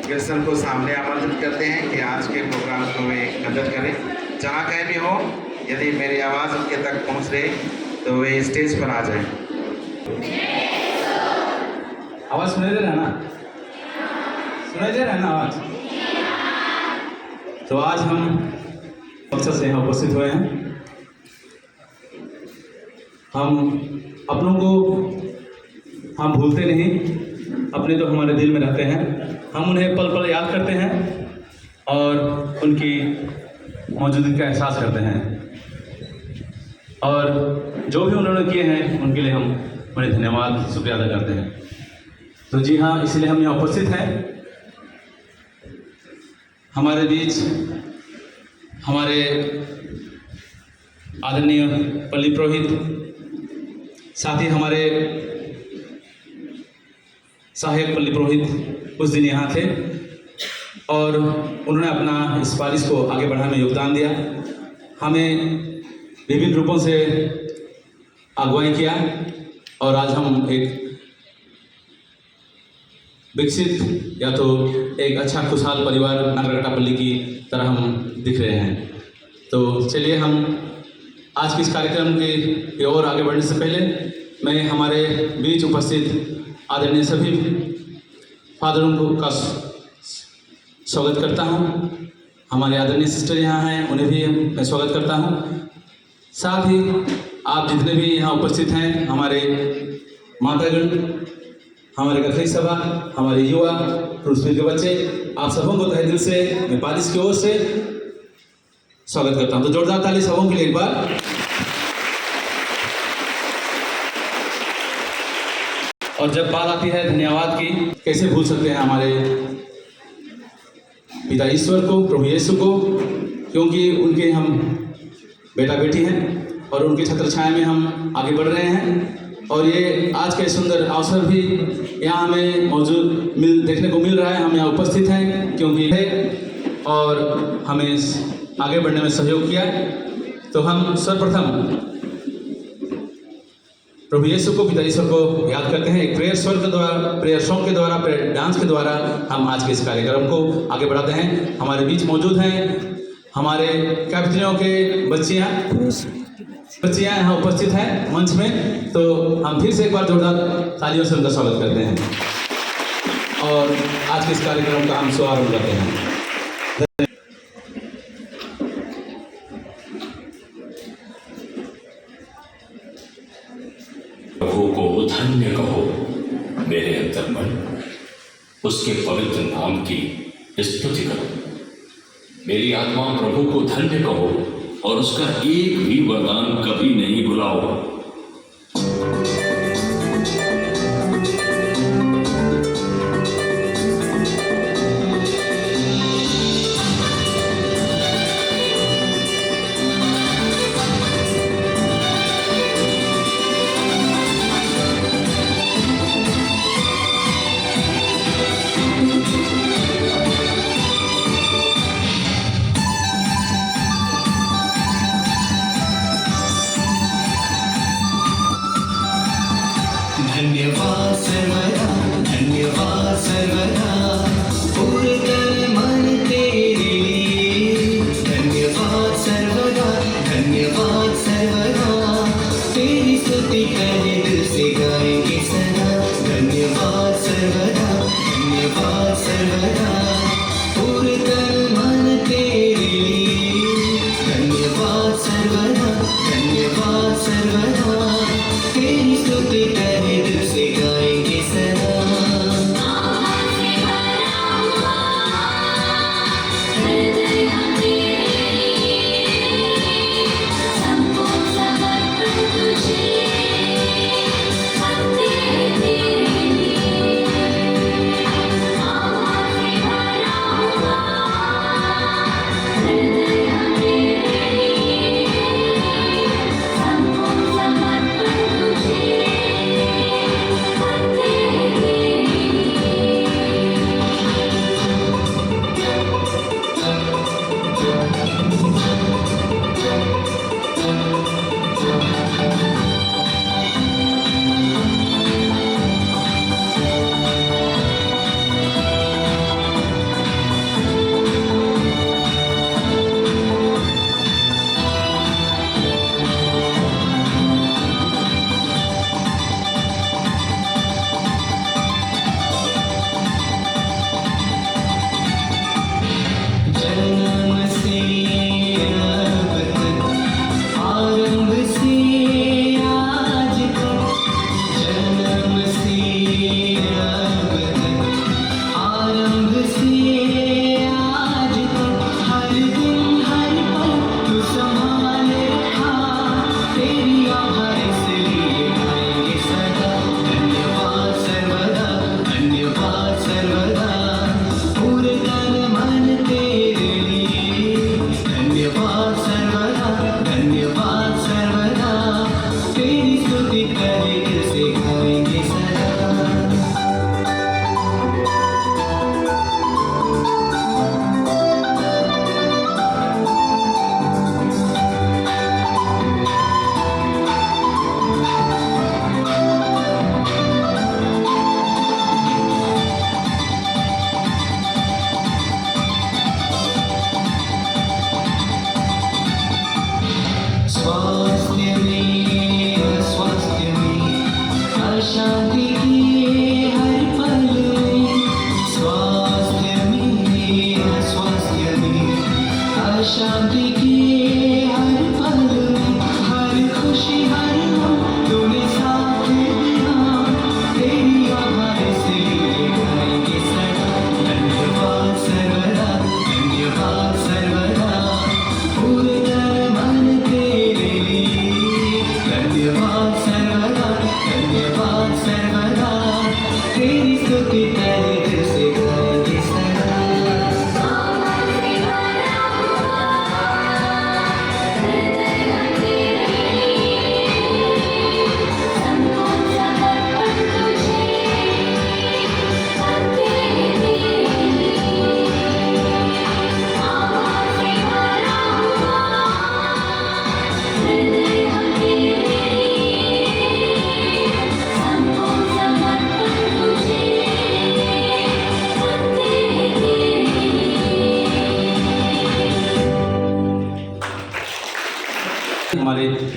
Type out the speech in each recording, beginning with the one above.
Wilson को सामने आमंत्रित करते हैं कि आज के प्रोग्राम को वे कंडक्ट करें। जहाँ कहीं भी हो, यदि मेरी आवाज़ उनके तक पहुँच रही तो वे स्टेज पर आ जाएं। आवाज़ सुनाई दे रहा है ना? सुनाई दे रहा है ना आवाज़? तो आज हम मकसद से यहाँ उपस्थित हुए हैं। हम अपनों को हम भूलते नहीं, अपने तो हमारे दिल में रहते हैं। हम उन्हें पल पल याद करते हैं और उनकी मौजूदगी का एहसास करते हैं, और जो भी उन्होंने किए हैं उनके लिए हम उन्हें धन्यवाद शुक्रिया अदा करते हैं। तो जी हाँ, इसलिए हम यहाँ उपस्थित हैं। हमारे बीच हमारे आदरणीय पल्ली पुरोहित, साथ ही हमारे सहायक पल्ली पुरोहित उस दिन यहाँ थे और उन्होंने अपना इस पारिश को आगे बढ़ाने में योगदान दिया। हमें विभिन्न रूपों से अगुवाई किया और आज हम एक विकसित या तो एक अच्छा खुशहाल परिवार नागरकटापल्ली की तरह हम दिख रहे हैं। तो चलिए, हम आज के इस कार्यक्रम की ओर आगे बढ़ने से पहले मैं हमारे बीच उपस्थित आदरणीय सभी फादरों का स्वागत करता हूं। हमारे आदरणीय सिस्टर यहाँ हैं, उन्हें भी मैं स्वागत करता हूं। साथ ही आप जितने भी यहाँ उपस्थित हैं, हमारे मातागण, हमारे कथई सभा, हमारे युवा, पुरुष के बच्चे, आप सबों को तहे दिल से मैं पारिश की ओर से स्वागत करता हूं। तो जोरदार ताली सबों के लिए एक बार। और जब बात आती है धन्यवाद की, कैसे भूल सकते हैं हमारे पिता ईश्वर को, प्रभु यीशु को, क्योंकि उनके हम बेटा बेटी हैं और उनके छत्र छाया में हम आगे बढ़ रहे हैं। और ये आज के सुंदर अवसर भी यहाँ हमें मौजूद देखने को मिल रहा है। हम यहाँ उपस्थित हैं क्योंकि है और हमें आगे बढ़ने में सहयोग किया। तो हम सर्वप्रथम प्रभु यीशु को, पिता ईश्वर को याद करते हैं। एक प्रेयर स्वर के द्वारा, प्रेयर सॉन्ग के द्वारा, प्रेयर डांस के द्वारा हम आज के इस कार्यक्रम को आगे बढ़ाते हैं। हमारे बीच मौजूद हैं हमारे कैप्टनों के बच्चियाँ यहाँ उपस्थित हैं मंच में। तो हम फिर से एक बार जोरदार तालियों से उनका स्वागत करते हैं और आज के इस कार्यक्रम का हम शुभारंभ करते हैं। प्रभु को धन्य कहो मेरे अंतर्मन, उसके पवित्र नाम की स्तुति करो। मेरी आत्मा प्रभु को धन्य कहो और उसका एक भी वरदान कभी नहीं भुलाओ। धन्यवाद सर्वदा, धन्यवाद सर्वदा, पूरे तन मन तेरे लिए। धन्यवाद सर्वदा, धन्यवाद सर्वदा, तेरी स्तुति करे दिल से गाएंगे सदा। धन्यवाद सर्वदा, धन्यवाद सर्वदा, पूरे तन मन तेरे लिए। धन्यवाद सर्वदा, धन्यवाद सर्वदा, तेरी स्तुति करे दिल से गाएंगे सदा।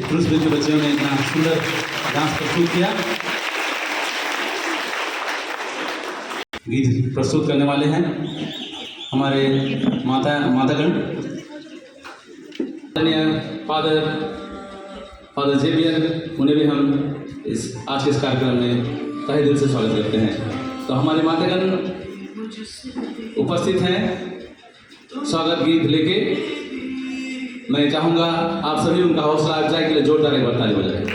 पुरुष वर्ग के बच्चों ने इतना सुंदर डांस प्रस्तुत किया। गीत प्रस्तुत करने वाले हैं हमारे मातागण फादर जेवियर, उन्हें भी हम आज के इस कार्यक्रम में तहे दिल से स्वागत करते हैं। तो हमारे मातागण उपस्थित हैं स्वागत गीत लेके। मैं चाहूँगा आप सभी उनका हौसला अफजाई के लिए जोरदार एक ताली बजाएं।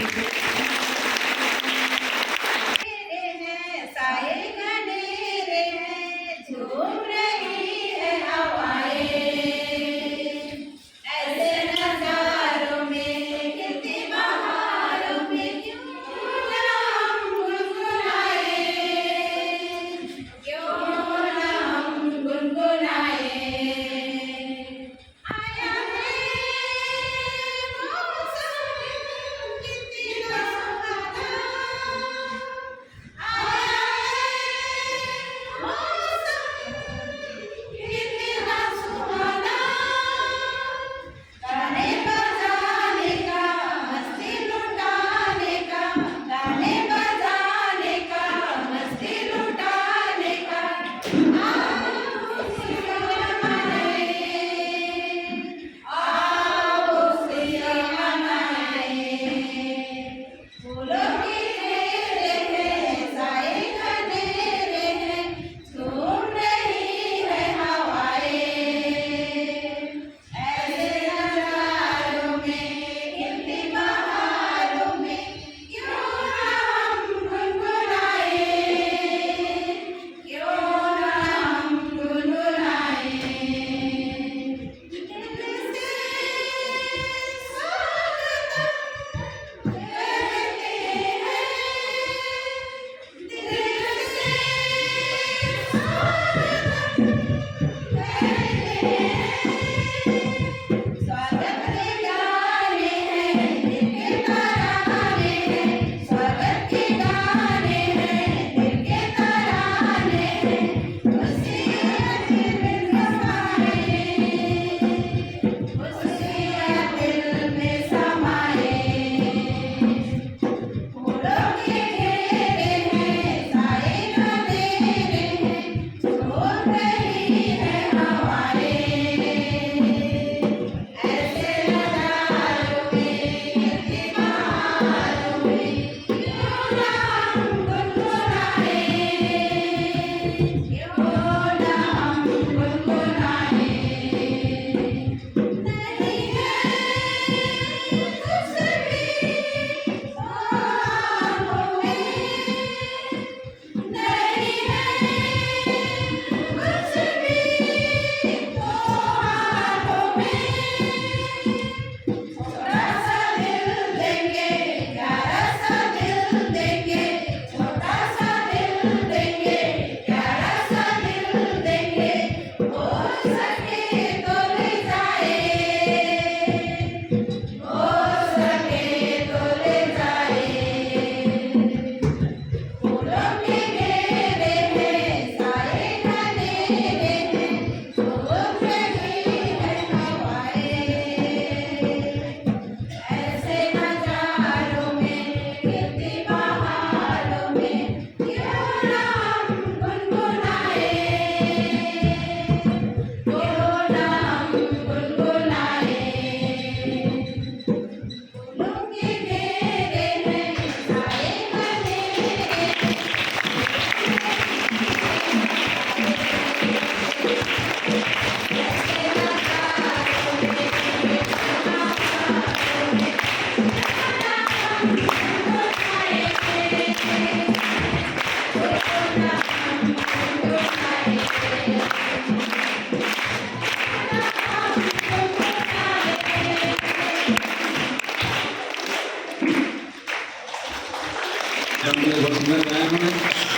बहुत सुंदर गाया उन्होंने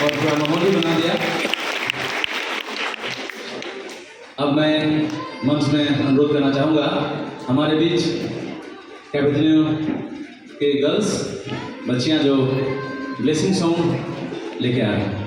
और पूरा माहौल भी बना दिया। अब मैं मंच में अनुरोध करना चाहूँगा हमारे बीच कैपेटिनो के गर्ल्स बच्चियाँ जो ब्लेसिंग सॉन्ग लेके आ रहे हैं।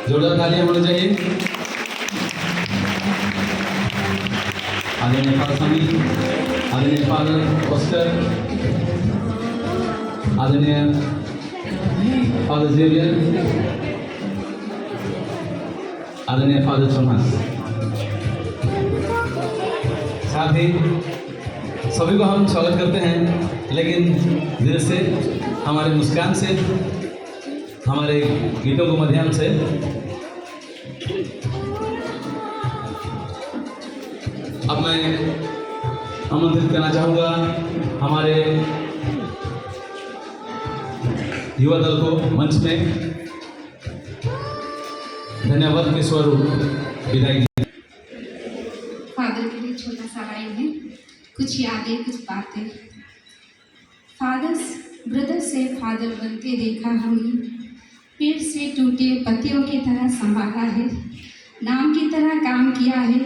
जोरदार तालियां होनी चाहिए। आदरणीय फादर समीर, आदरणीय फादर ऑस्कर, आदरणीय फादर जेवियर, आदरणीय फादर चौहान, साथ ही सभी को हम स्वागत करते हैं, लेकिन दिल से, हमारे मुस्कान से, हमारे गीतों के माध्यम से। अब मैं आमंत्रित करना चाहूँगा हमारे युवा दल को मंच में धन्यवाद के स्वरूप विदाई दी। फादर के लिए छोटा सा लाइन है, कुछ यादें, कुछ बातें। फादर्स ब्रदर से फादर बनते देखा हमने, पेड़ से टूटे पत्तियों की तरह संभाला है, नाम की तरह काम किया है,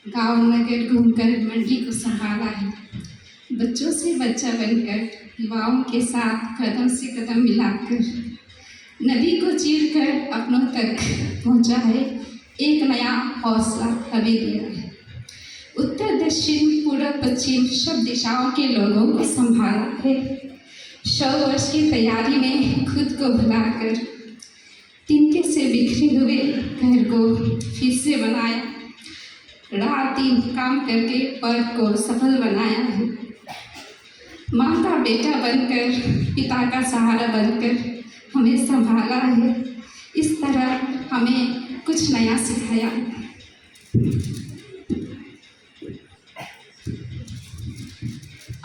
गांव नगर घूमकर मंडी को संभाला है, बच्चों से बच्चा बनकर युवाओं के साथ कदम से कदम मिलाकर नदी को चीरकर अपनों तक पहुंचा है, एक नया हौसला हमें दिया है। उत्तर दक्षिण पूर्व पश्चिम सब दिशाओं के लोगों को संभाला है, 100 वर्ष की तैयारी में खुद को भुलाकर तिनके से बिखरे हुए घर को फिर से बनाया, रात दिन काम करके पर्व को सफल बनाया है। माँ का बेटा बनकर, पिता का सहारा बनकर हमें संभाला है, इस तरह हमें कुछ नया सिखाया।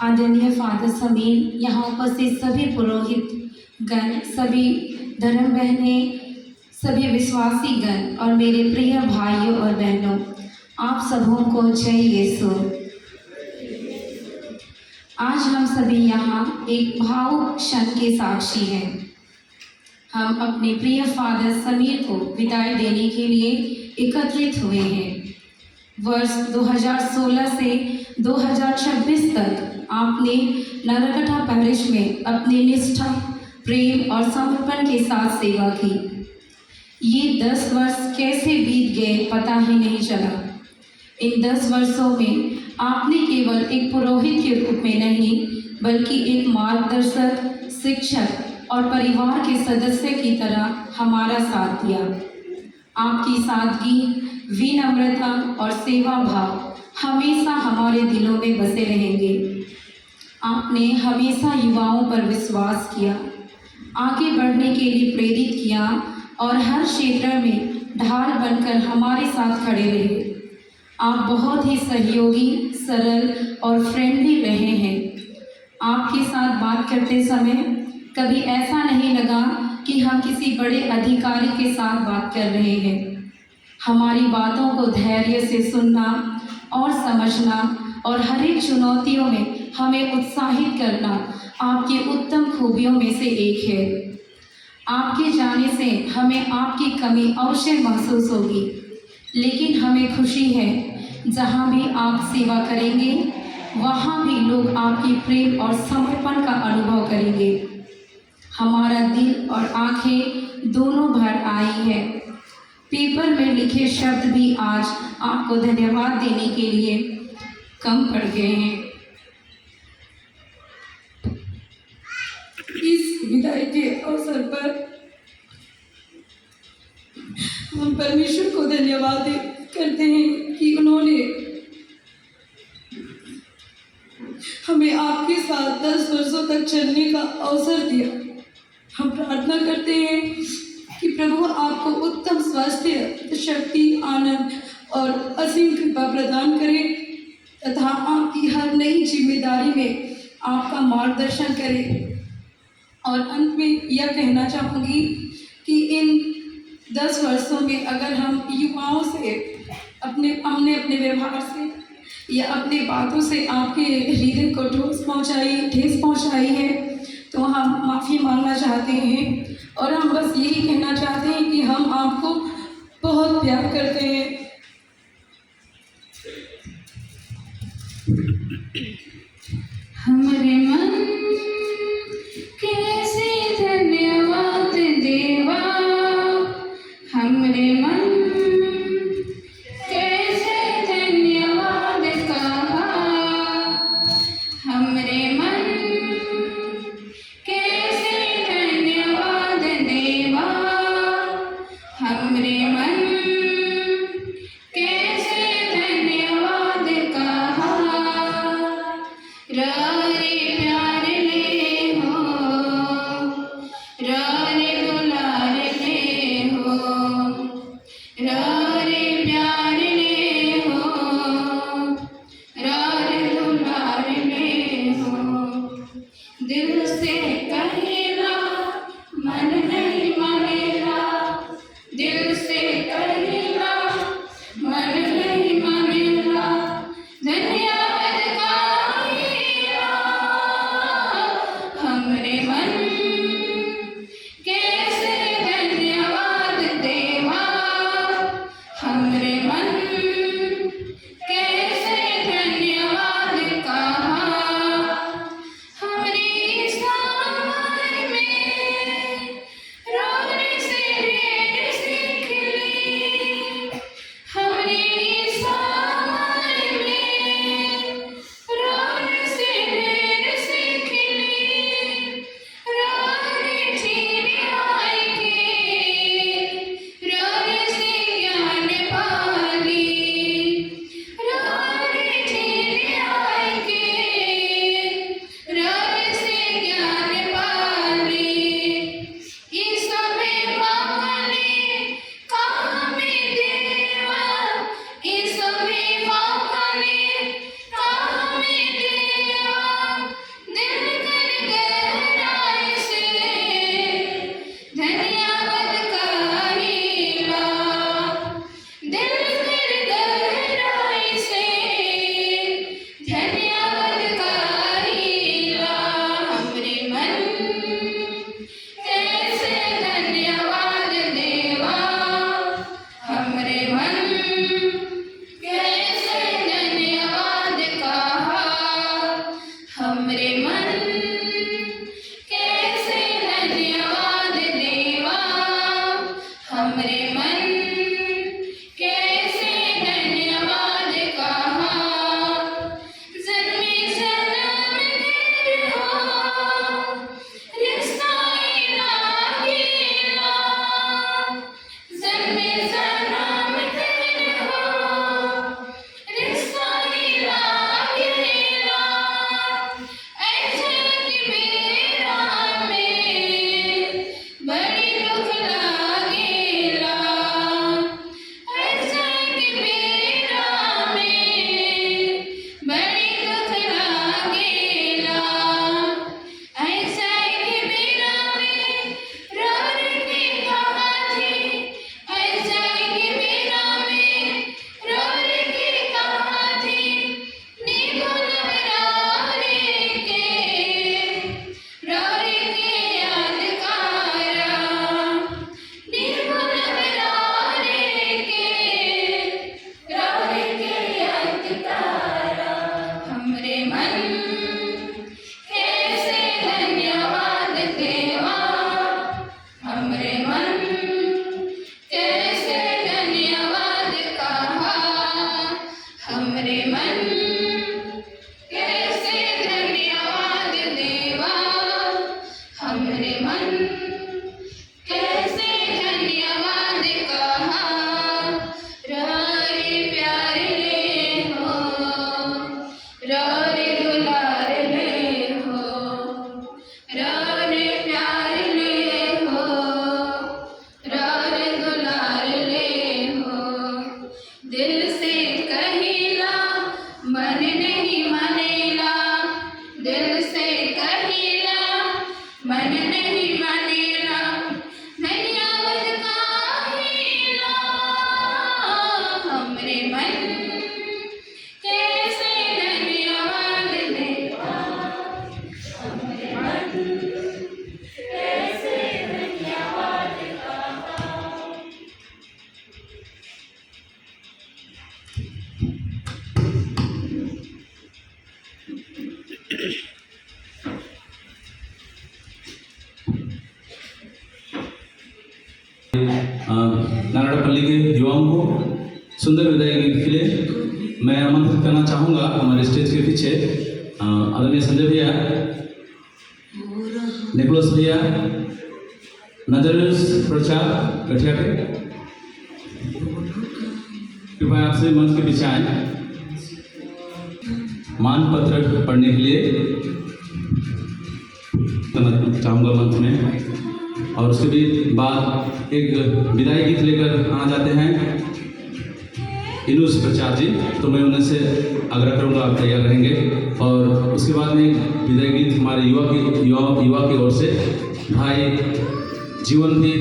आदरणीय फादर समीर, यहाँ उपस्थित सभी पुरोहित गण, सभी धर्म बहनें, सभी विश्वासी गण और मेरे प्रिय भाइयों और बहनों, आप सबों को जय यीशु। आज हम सभी यहाँ एक भावुक क्षण के साक्षी हैं। हम अपने प्रिय फादर समीर को विदाई देने के लिए एकत्रित हुए हैं। वर्ष 2016 से 2026 तक आपने नरकटा पैरिश में अपनी निष्ठा, प्रेम और समर्पण के साथ सेवा की। ये 10 वर्ष कैसे बीत गए पता ही नहीं चला। इन 10 वर्षों में आपने केवल एक पुरोहित के रूप में नहीं, बल्कि एक मार्गदर्शक, शिक्षक और परिवार के सदस्य की तरह हमारा साथ दिया। आपकी सादगी, विनम्रता और सेवा भाव हमेशा हमारे दिलों में बसे रहेंगे। आपने हमेशा युवाओं पर विश्वास किया, आगे बढ़ने के लिए प्रेरित किया और हर क्षेत्र में ढाल बनकर हमारे साथ खड़े रहे। आप बहुत ही सहयोगी, सरल और फ्रेंडली रहे हैं। आपके साथ बात करते समय कभी ऐसा नहीं लगा कि हम किसी बड़े अधिकारी के साथ बात कर रहे हैं। हमारी बातों को धैर्य से सुनना और समझना और हर एक चुनौतियों में हमें उत्साहित करना आपकी उत्तम खूबियों में से एक है। आपके जाने से हमें आपकी कमी अवश्य महसूस होगी, लेकिन हमें खुशी है जहाँ भी आप सेवा करेंगे वहाँ भी लोग आपकी प्रेम और समर्पण का अनुभव करेंगे। हमारा दिल और आंखें दोनों भर आई है। पेपर में लिखे शब्द भी आज आपको धन्यवाद देने के लिए कम पड़ गए हैं। इस विदाई के अवसर पर हम परमेश्वर को धन्यवाद करते हैं कि उन्होंने हमें आपके साथ 10 वर्षों तक चलने का अवसर दिया। हम प्रार्थना करते हैं कि प्रभु आपको उत्तम स्वास्थ्य, शक्ति, आनंद और असीम कृपा प्रदान करे तथा आपकी हर नई जिम्मेदारी में आपका मार्गदर्शन करे। और अंत में यह कहना चाहूँगी कि इन 10 वर्षों में अगर हम युवाओं से हमने अपने व्यवहार से या अपने बातों से आपके हृदय को ठेस पहुँचाई है तो हम माफ़ी मांगना चाहते हैं। और हम बस यही कहना चाहते हैं कि हम आपको बहुत प्यार करते हैं। हमरे मन कैसे धन्यवाद देवा नारायणपल्ली के युवाओं को सुंदर विदाई गीत के लिए मैं आमंत्रित करना चाहूँगा हमारे स्टेज के पीछे आदरणीय संजय भैया, निकोलस भैया, नजरुस प्रचार गठिया पे कृपया आपसे मंच के पीछे आए। मान पत्र पढ़ने के लिए चाहूँगा मंच में, और उसके भी बाद एक विदाई गीत लेकर आ जाते हैं इनुस प्रचार जी, तो मैं उन्हें से आग्रह करूँगा आप तैयार रहेंगे। और उसके बाद में विदाई गीत हमारे युवा की ओर से भाई जीवन भी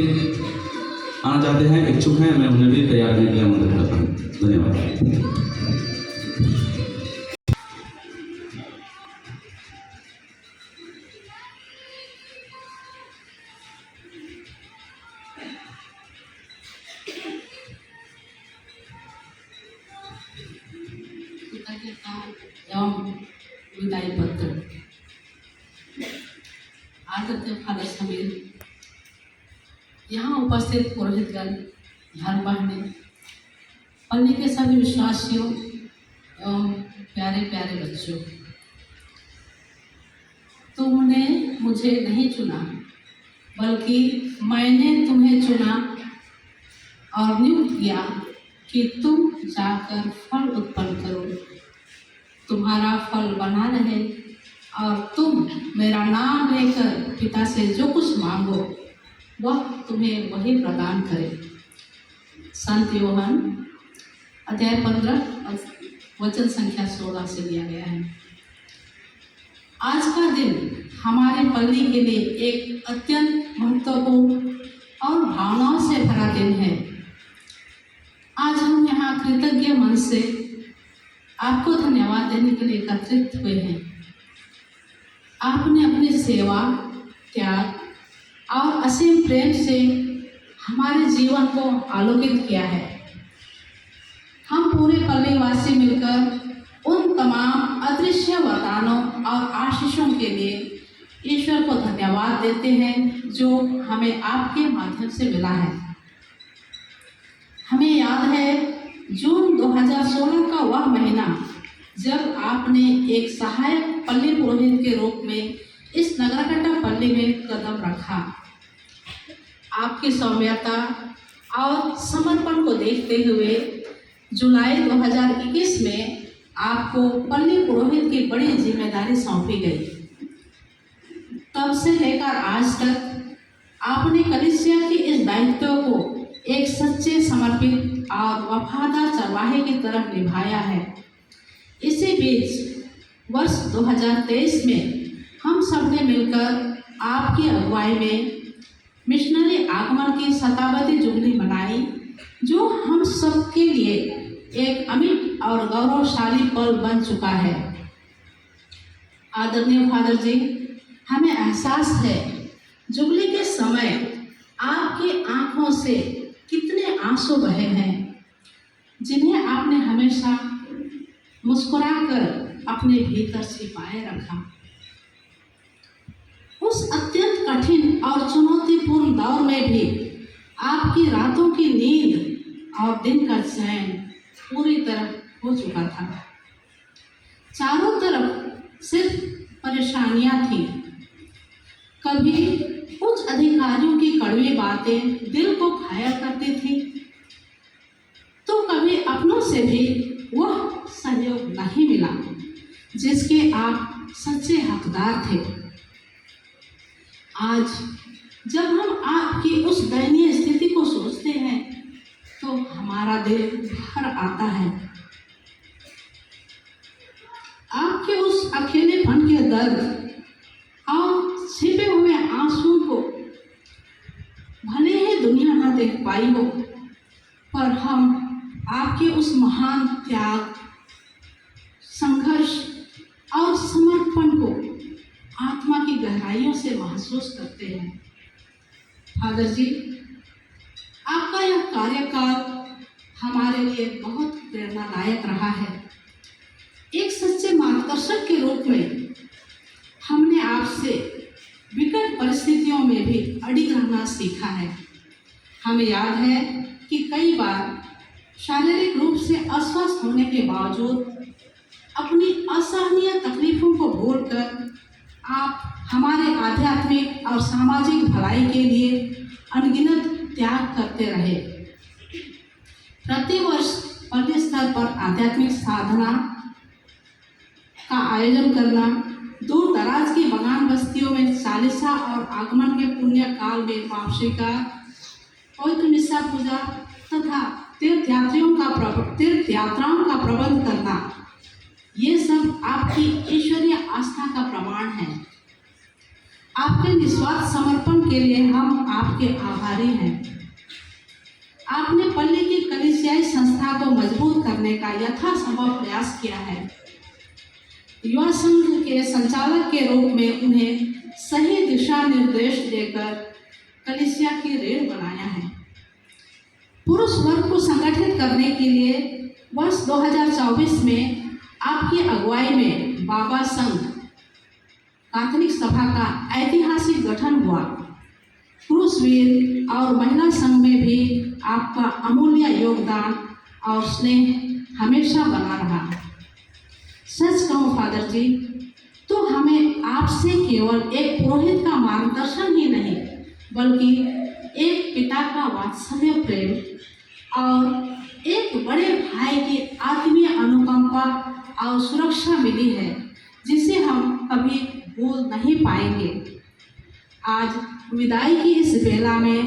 आना चाहते हैं, इच्छुक हैं, मैं उन्हें भी तैयार रहने के लिए आमंत्रित करता हूँ। धन्यवाद। एवं विदाई पत्र। आदरणीय फादर समीर, यहाँ उपस्थित पुरोहितगण, धर्म बहने, पल्ली के सभी विश्वासियों एवं प्यारे प्यारे बच्चों, तुमने मुझे नहीं चुना बल्कि मैंने तुम्हें चुना और नियुक्त किया कि तुम जाकर फल उत्पन्न करो, तुम्हारा फल बना रहे और तुम मेरा नाम लेकर पिता से जो कुछ मांगो वह तुम्हें वही प्रदान करे। संत योहन अध्याय 15 वचन संख्या 16 से लिया गया है। आज का दिन हमारे पल्ली के लिए एक अत्यंत महत्वपूर्ण और भावनाओं से भरा दिन है। आज हम यहाँ कृतज्ञ मन से आपको धन्यवाद देने के लिए एकत्रित हुए हैं। आपने अपनी सेवा, त्याग और असीम प्रेम से हमारे जीवन को आलोकित किया है। हम पूरे पल्लीवासी मिलकर उन तमाम अदृश्य वरदानों और आशीषों के लिए ईश्वर को धन्यवाद देते हैं जो हमें आपके माध्यम से मिला है। हमें याद है जून 2016 का वह महीना जब आपने एक सहायक पल्ली पुरोहित के रूप में इस नगरकट्टा पल्ली में कदम रखा। आपकी सौम्यता और समर्पण को देखते हुए जुलाई 2021 में आपको पल्ली पुरोहित की बड़ी जिम्मेदारी सौंपी गई। तब से लेकर आज तक आपने कलीसिया के इस दायित्व को एक सच्चे, समर्पित और वफादार चरवाहे की तरह निभाया है। इसी बीच वर्ष 2023 में हम सब ने मिलकर आपकी अगुवाई में मिशनरी आगमन की शताब्दी जुबली मनाई, जो हम सब के लिए एक अमिट और गौरवशाली पल बन चुका है। आदरणीय फादर जी, हमें एहसास है जुबली के समय आपकी आंखों से कितने आंसू बहे हैं, जिन्हें आपने हमेशा मुस्कुराकर अपने भीतर छिपाए रखा। उस अत्यंत कठिन और चुनौतीपूर्ण दौर में भी आपकी रातों की नींद और दिन का चैन पूरी तरह हो चुका था। चारों तरफ सिर्फ परेशानियां थीं। कभी उच्च अधिकारियों की कड़वी बातें दिल को घायल करती थी, तो कभी अपनों से भी वह सहयोग नहीं मिला जिसके आप सच्चे हकदार थे। आज जब हम आपकी उस दयनीय स्थिति को सोचते हैं तो हमारा दिल भर आता है। आपके उस अकेलेपन के दर्द और छिपे हुए आंसू को भले ही दुनिया न देख पाई हो, पर हम आपके उस महान त्याग, संघर्ष और समर्पण को आत्मा की गहराइयों से महसूस करते हैं। फादर जी, आपका यह कार्यकाल हमारे लिए बहुत प्रेरणादायक रहा है। एक सच्चे मार्गदर्शक के रूप में हमने आपसे विकट परिस्थितियों में भी अडिग रहना सीखा है। हमें याद है कि कई बार शारीरिक रूप से अस्वस्थ होने के बावजूद अपनी असहनीय तकलीफों को भूलकर आप हमारे आध्यात्मिक और सामाजिक भलाई के लिए अनगिनत त्याग करते रहे। प्रतिवर्ष पल्ली स्तर पर आध्यात्मिक साधना का आयोजन करना, दूर दराज की बगान बस्तियों में चालीसा और आगमन के पुण्य काल में वापसी का, पवित्र मिस्सा पूजा तथा तीर्थ यात्राओं का प्रबंध करना, ये सब आपकी ईश्वरीय आस्था का प्रमाण है। आपके निस्वार्थ समर्पण के लिए हम आपके आभारी हैं। आपने पल्ली की कलीसियाई संस्था को मजबूत करने का यथासंभव प्रयास किया है। युवा संघ के संचालक के रूप में उन्हें सही दिशा निर्देश देकर कलीसिया की रीढ़ बनाया है। पुरुष वर्ग को संगठित करने के लिए वर्ष 2024 में आपकी अगुवाई में बाबा संघ कैथोलिक सभा का ऐतिहासिक गठन हुआ। पुरुष वीर और महिला संघ में भी आपका अमूल्य योगदान और स्नेह हमेशा बना रहा। सच कहूँ फादर जी, तो हमें आपसे केवल एक पुरोहित का मार्गदर्शन ही नहीं, बल्कि एक पिता का वात्सल्य प्रेम और एक बड़े भाई की आत्मीय अनुकंपा और सुरक्षा मिली है, जिसे हम कभी भूल नहीं पाएंगे। आज विदाई की इस बेला में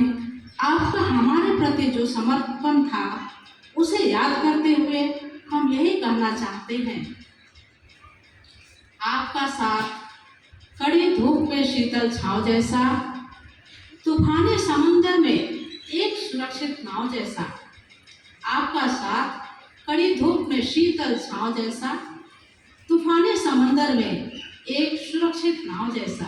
आपका हमारे प्रति जो समर्पण था, उसे याद करते हुए हम यही कहना चाहते हैं। आपका साथ कड़ी धूप में शीतल छांव जैसा, तूफानी समंदर में एक सुरक्षित नाव जैसा। आपका साथ कड़ी धूप में शीतल छांव जैसा, तूफानी समंदर में एक सुरक्षित नाव जैसा।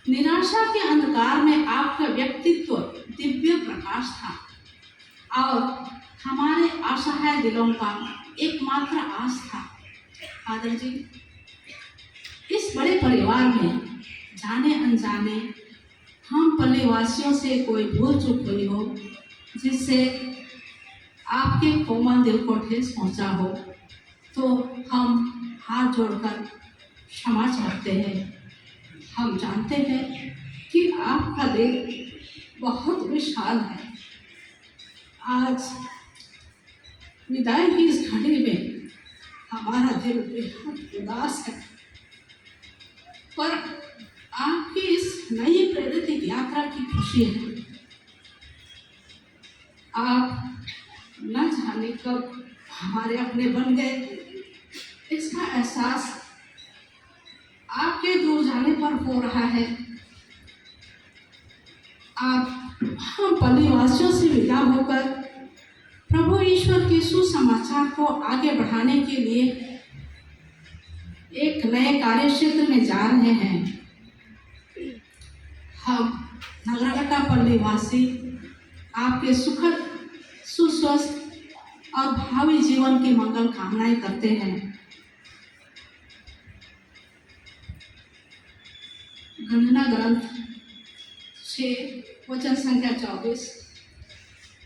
निराशा के अंधकार में आपका व्यक्तित्व दिव्य प्रकाश था और हमारे असहाय दिलों का एकमात्र आस था। फादर जी, इस बड़े परिवार में जाने अनजाने हम पल्ली वासियों से कोई भूल चूक हुई हो, जिससे आपके कोमल दिल को ठेस पहुंचा हो, तो हम हाथ जोड़कर क्षमा चाहते हैं। हम जानते हैं कि आपका दिल बहुत विशाल है। आज विदाई की इस घड़ी में हमारा दिल बेहद उदास है, पर आपकी इस नई प्रेरित यात्रा की खुशी है। आप न जाने कब हमारे अपने बन गए, इसका एहसास आपके दूर जाने पर हो रहा है। आप हम पल्ली वासियों से विदा होकर प्रभु ईश्वर के सुसमाचार को आगे बढ़ाने के लिए एक नए कार्य क्षेत्र में जा रहे हैं। हम नगरकटा पल्ली वासी आपके सुखद, सुस्वस्थ और भावी जीवन की मंगल कामनाएं करते हैं। गणना ग्रंथ 6 वचन संख्या 24।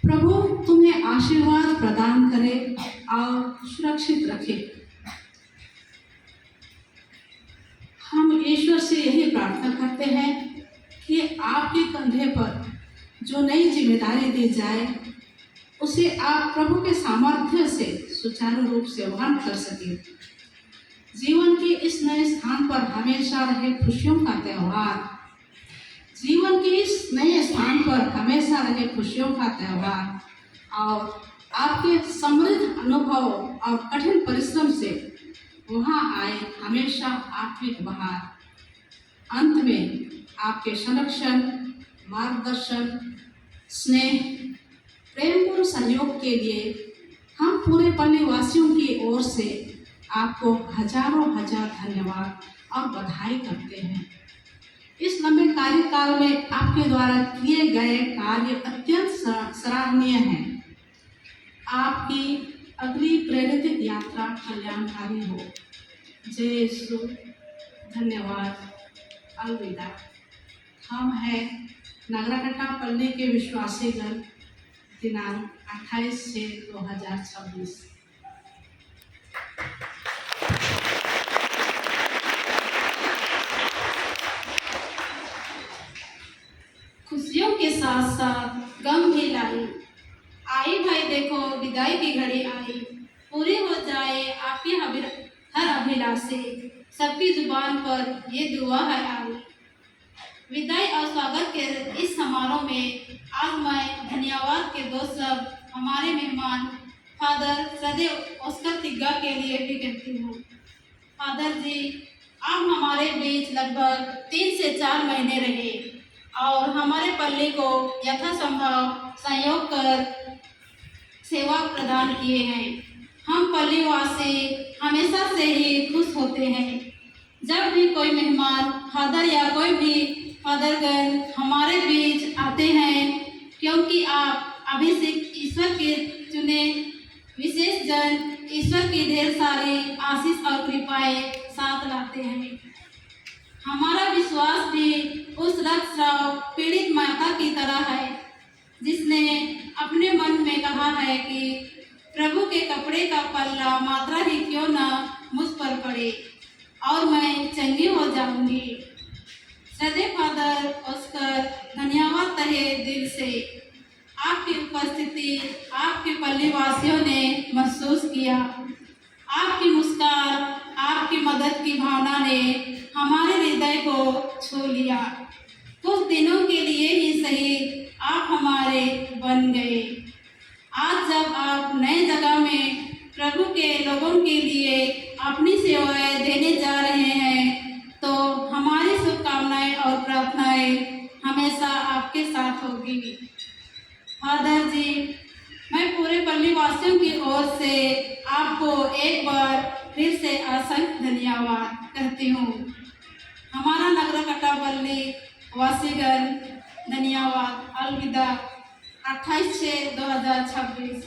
प्रभु तुम्हें आशीर्वाद प्रदान करे और सुरक्षित रखे। हम ईश्वर से यही प्रार्थना करते हैं कि आपके कंधे पर जो नई जिम्मेदारी दी जाए, उसे आप प्रभु के सामर्थ्य से सुचारू रूप से वहन कर सके। जीवन के इस नए स्थान पर हमेशा रहे खुशियों का त्यौहार। जीवन के इस नए स्थान पर हमेशा रहे खुशियों का त्यौहार और आपके समृद्ध अनुभव और कठिन परिश्रम से वहाँ आए हमेशा आत्मिक बहार। अंत में आपके संरक्षण, मार्गदर्शन, स्नेह, प्रेमपूर्ण सहयोग के लिए हम पूरे पल्ली वासियों की ओर से आपको हजारों हजार धन्यवाद और बधाई करते हैं। इस लंबे कार्यकाल में आपके द्वारा किए गए कार्य अत्यंत सराहनीय हैं। आपकी अगली प्रेरित यात्रा कल्याणकारी हो। जय यीशु। धन्यवाद। अलविदा। हम हैं नगरकट्टापल्ली के विश्वासीगण दिनांक 28/6/2026। खुशियों के साथ साथ गम भी लाई। आई भाई देखो विदाई की घड़ी आई, पूरी हो जाए आपकी हर अभिलाषे, सबकी जुबान पर ये दुआ है आई। विदाई और स्वागत के इस समारोह में आज मैं धन्यवाद के दो शब्द हमारे मेहमान फादर श्रद्धेय ऑस्कर तिग्गा के लिए भी कहती हूँ। फादर जी, आप हमारे बीच लगभग 3 से 4 महीने रहे और हमारे पल्ली को यथासंभव सहयोग कर सेवा प्रदान किए हैं। हम पल्लीवासी हमेशा से ही खुश होते हैं जब भी कोई मेहमान फादर या कोई भी फादरगण हमारे बीच आते हैं, क्योंकि आप अभिषेक ईश्वर के चुने विशेष जन ईश्वर की ढेर सारी आशीष और कृपाएं साथ लाते हैं। हमारा विश्वास भी उस रक्तस्राव पीड़ित माता की तरह है जिसने अपने मन में कहा है कि प्रभु के कपड़े का पल्ला मात्रा ही क्यों ना मुझ पर पड़े और मैं चंगी हो जाऊंगी। श्रद्धेय फादर ऑस्कर, धन्यवाद तहे दिल से। आपकी उपस्थिति आपके पल्लीवासियों ने महसूस किया। आपकी मुस्कान, आपकी मदद की भावना ने हमारे हृदय को छू लिया। कुछ दिनों के लिए ही सही आप हमारे बन गए। आज जब आप नए जगह में प्रभु के लोगों के लिए अपनी सेवाएं देने जा रहे हैं, तो हमारी शुभकामनाएं और प्रार्थनाएं हमेशा आपके साथ होगी। फादर जी, मैं पूरे पल्ली वासियों की ओर से आपको एक बार फिर से असंख्य धन्यवाद कहती हूँ। हमारा नगरकट्टापल्ली वासीगण धन्यवाद। अलविदा। 28/6/2026।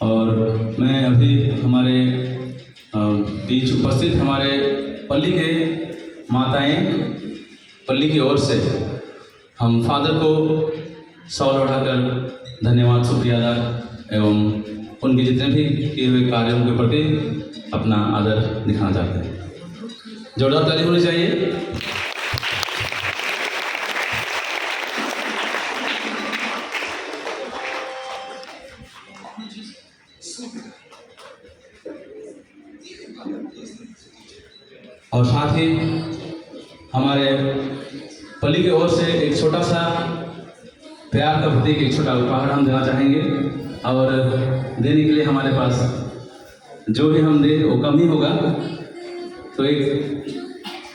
और मैं अभी हमारे बीच उपस्थित हमारे पल्ली के माताएं, पल्ली की ओर से हम फादर को सौर उठाकर धन्यवाद शुक्रिया अदा एवं उनके जितने भी किए हुए कार्यों के प्रति अपना आदर दिखाना चाहते हैं। जोरदार ताली होनी चाहिए। और साथ ही हमारे पल्ली की ओर से एक छोटा सा प्यार का प्रतीक, एक छोटा उपहार हम देना चाहेंगे और देने के लिए हमारे पास जो भी हम दे वो कम ही होगा। तो एक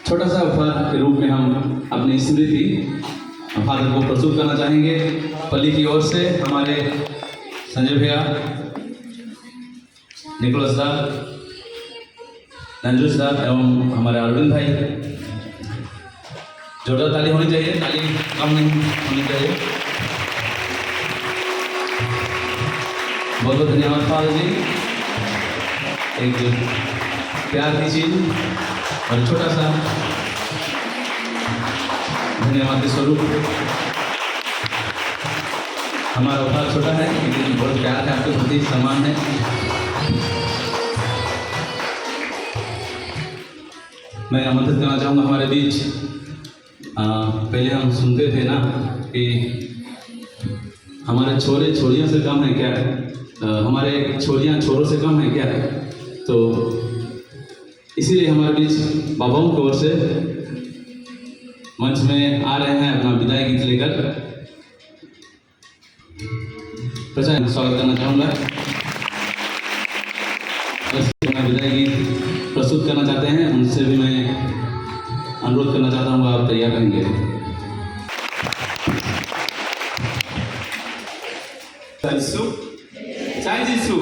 छोटा सा उपहार के रूप में हम अपनी स्मृति फादर को प्रस्तुत करना चाहेंगे। पल्ली की ओर से हमारे संजय भैया, निकोलस दा, नंजुस दा एवं हमारे अरविंद भाई। जोरदार ताली होनी चाहिए, ताली कम नहीं होनी चाहिए। बहुत बहुत धन्यवाद फादर जी। एक प्यार की चीज और छोटा सा धन्यवाद के स्वरूप हमारा उपहार छोटा है लेकिन बहुत प्यार है, आपके प्रति सम्मान है। मैं आमंत्रित करना चाहूँगा हमारे बीच। पहले हम सुनते थे ना कि हमारे छोरे छोरियों से कम है क्या, हमारे छोरियाँ छोरों से कम है क्या। तो इसीलिए हमारे बीच बाबाओं की ओर से मंच में आ रहे हैं अपना विदाई गीत लेकर। प्रचार स्वागत करना चाहूँगा। अपना विदाई गीत प्रस्तुत करना चाहते हैं, उनसे भी मैं अनुरोध करना चाहता हूँ आप तैयार रहेंगे। जय जीसू।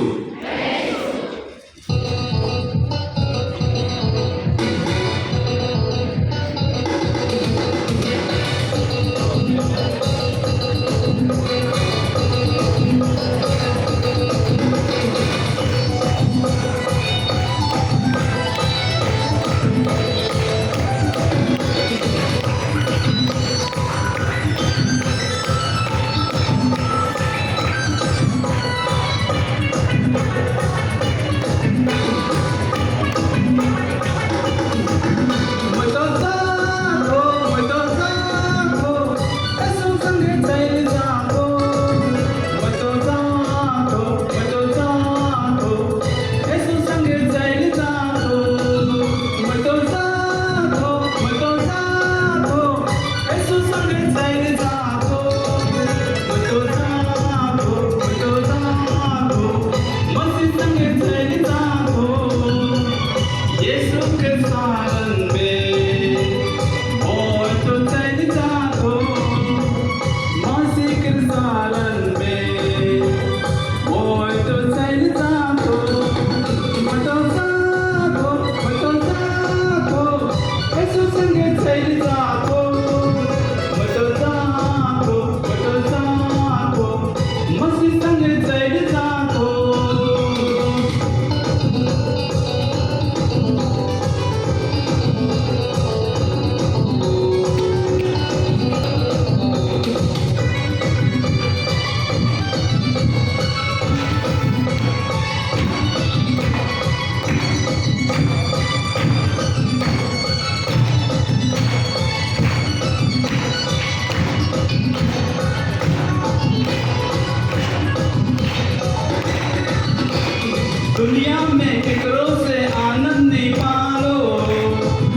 दुनिया में केकरो से आनंद पालो,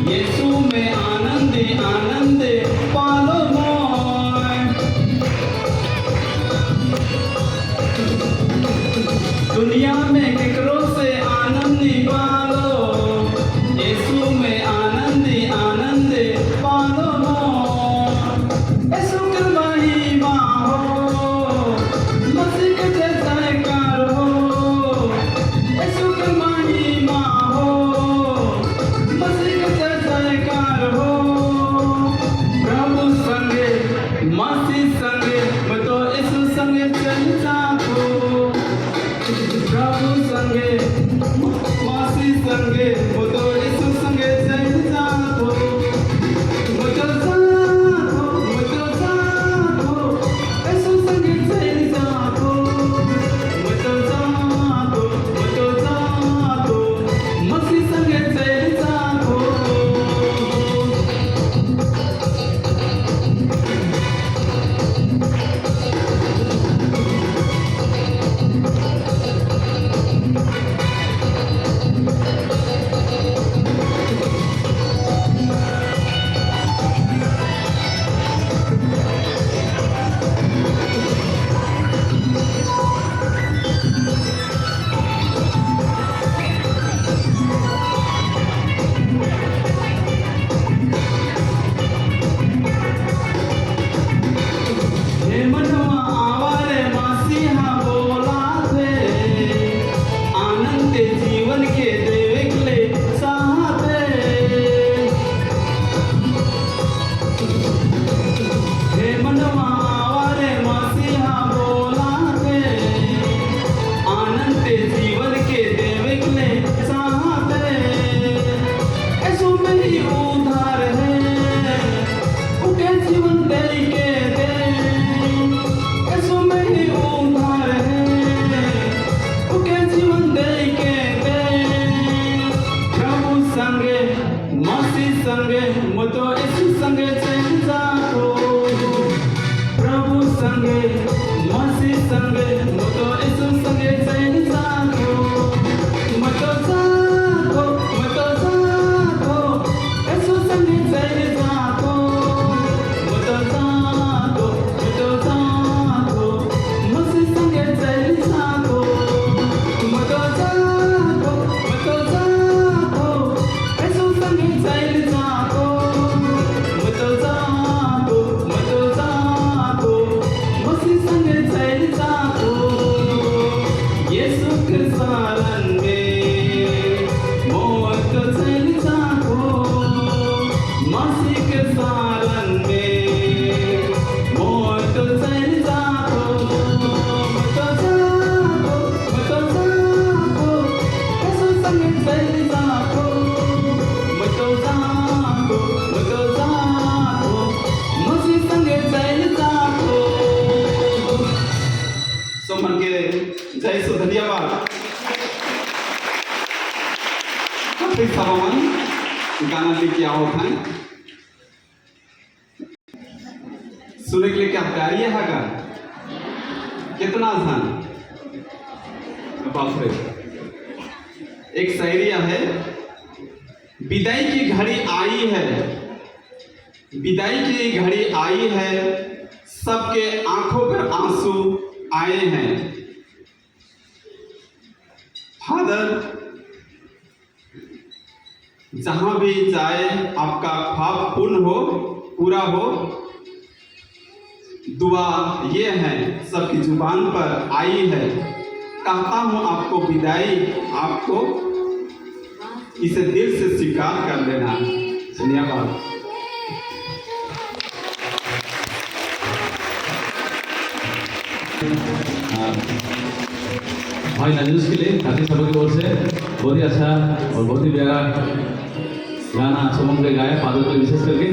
यीशु में आनंद पालो मोय। दुनिया में केकरो से आनंद पालो, यीशु में आनंद पालो मोय। यीशु की महिमा हो, मसीह के जयकार हो, यीशु की महिमा हो, मसीह के जयकार हो। प्रभु संगे मसीह संगे मैं तो यीशु संगे चल जाऊं। प्रभु संगे मसीह संगे मैं तो यीशु संगे चल जाऊं। मैं तो जाऊं यीशु संगे चल जाऊं। मैं तो जाऊं मसीह संगे चल जाऊं। हे मनवा आवारे मसीहा बोला थे, आनंद जीवन के देवले चाहते। हे मनवा आवारे मसीहा बोला थे, आनंद जीवन के देवले चाहते। यीशु में ही उद्धार है, उनके जीवन दे के दे। यीशु में ही उद्धार है, उनके जीवन दे के दे। प्रभु संगे मसीह संगे मैं तो यीशु संगे चल जाऊं। प्रभु संगे मसीह संगे मैं तो यीशु संगे चल जाऊं। मैं तो जाऊं यीशु संगे चल जाऊं। मैं तो जाऊं मसीह संगे चल जाऊं। मैं तो जाऊं यीशु संगे चल जाऊं। मैं तो जाऊं मसीह संगे चल जाऊं। यीशु के शरण में मैं तो चल जाऊं। मसीह के शरण में मैं तो चल जाऊं। मैं तो जाऊं यीशु संगे चल जाऊं। मैं तो जाऊं मसीह संगे चल जाऊं। सो मन के जय सो धन्यवाद। काफी सामान गाना लेके आओ हैं, सुनने के लिए क्या तैयारी है का? कितना धन बाप रे। एक शायरिया है, विदाई की घड़ी आई है, विदाई की घड़ी आई है, सबके आंखों पर आंसू आए हैं। फादर जहाँ भी जाए आपका ख्वाब पूरा हो। दुआ ये है सबकी जुबान पर आई है, कहता हूँ आपको विदाई, आपको इसे दिल से स्वीकार कर लेना। धन्यवाद। भाई नजूस के लिए खाती सभा की ओर से बहुत ही अच्छा और बहुत ही प्यारा गाना आप सबों के गाया, फादर को विशेष करके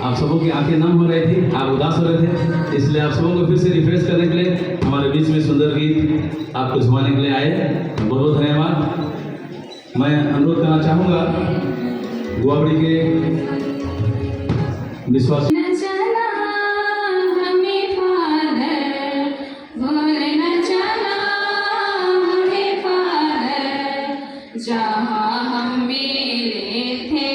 आप सबों की आंखें नम हो रही थी, आप उदास हो रहे थे, इसलिए आप सबों को फिर से रिफ्रेश करने के लिए हमारे बीच में सुंदर गीत आपको झुमाने के लिए आए। बहुत बहुत धन्यवाद। मैं अनुरोध करना चाहूँगा गुआबड़ी के विश्वास जहाँ हम मिले थे,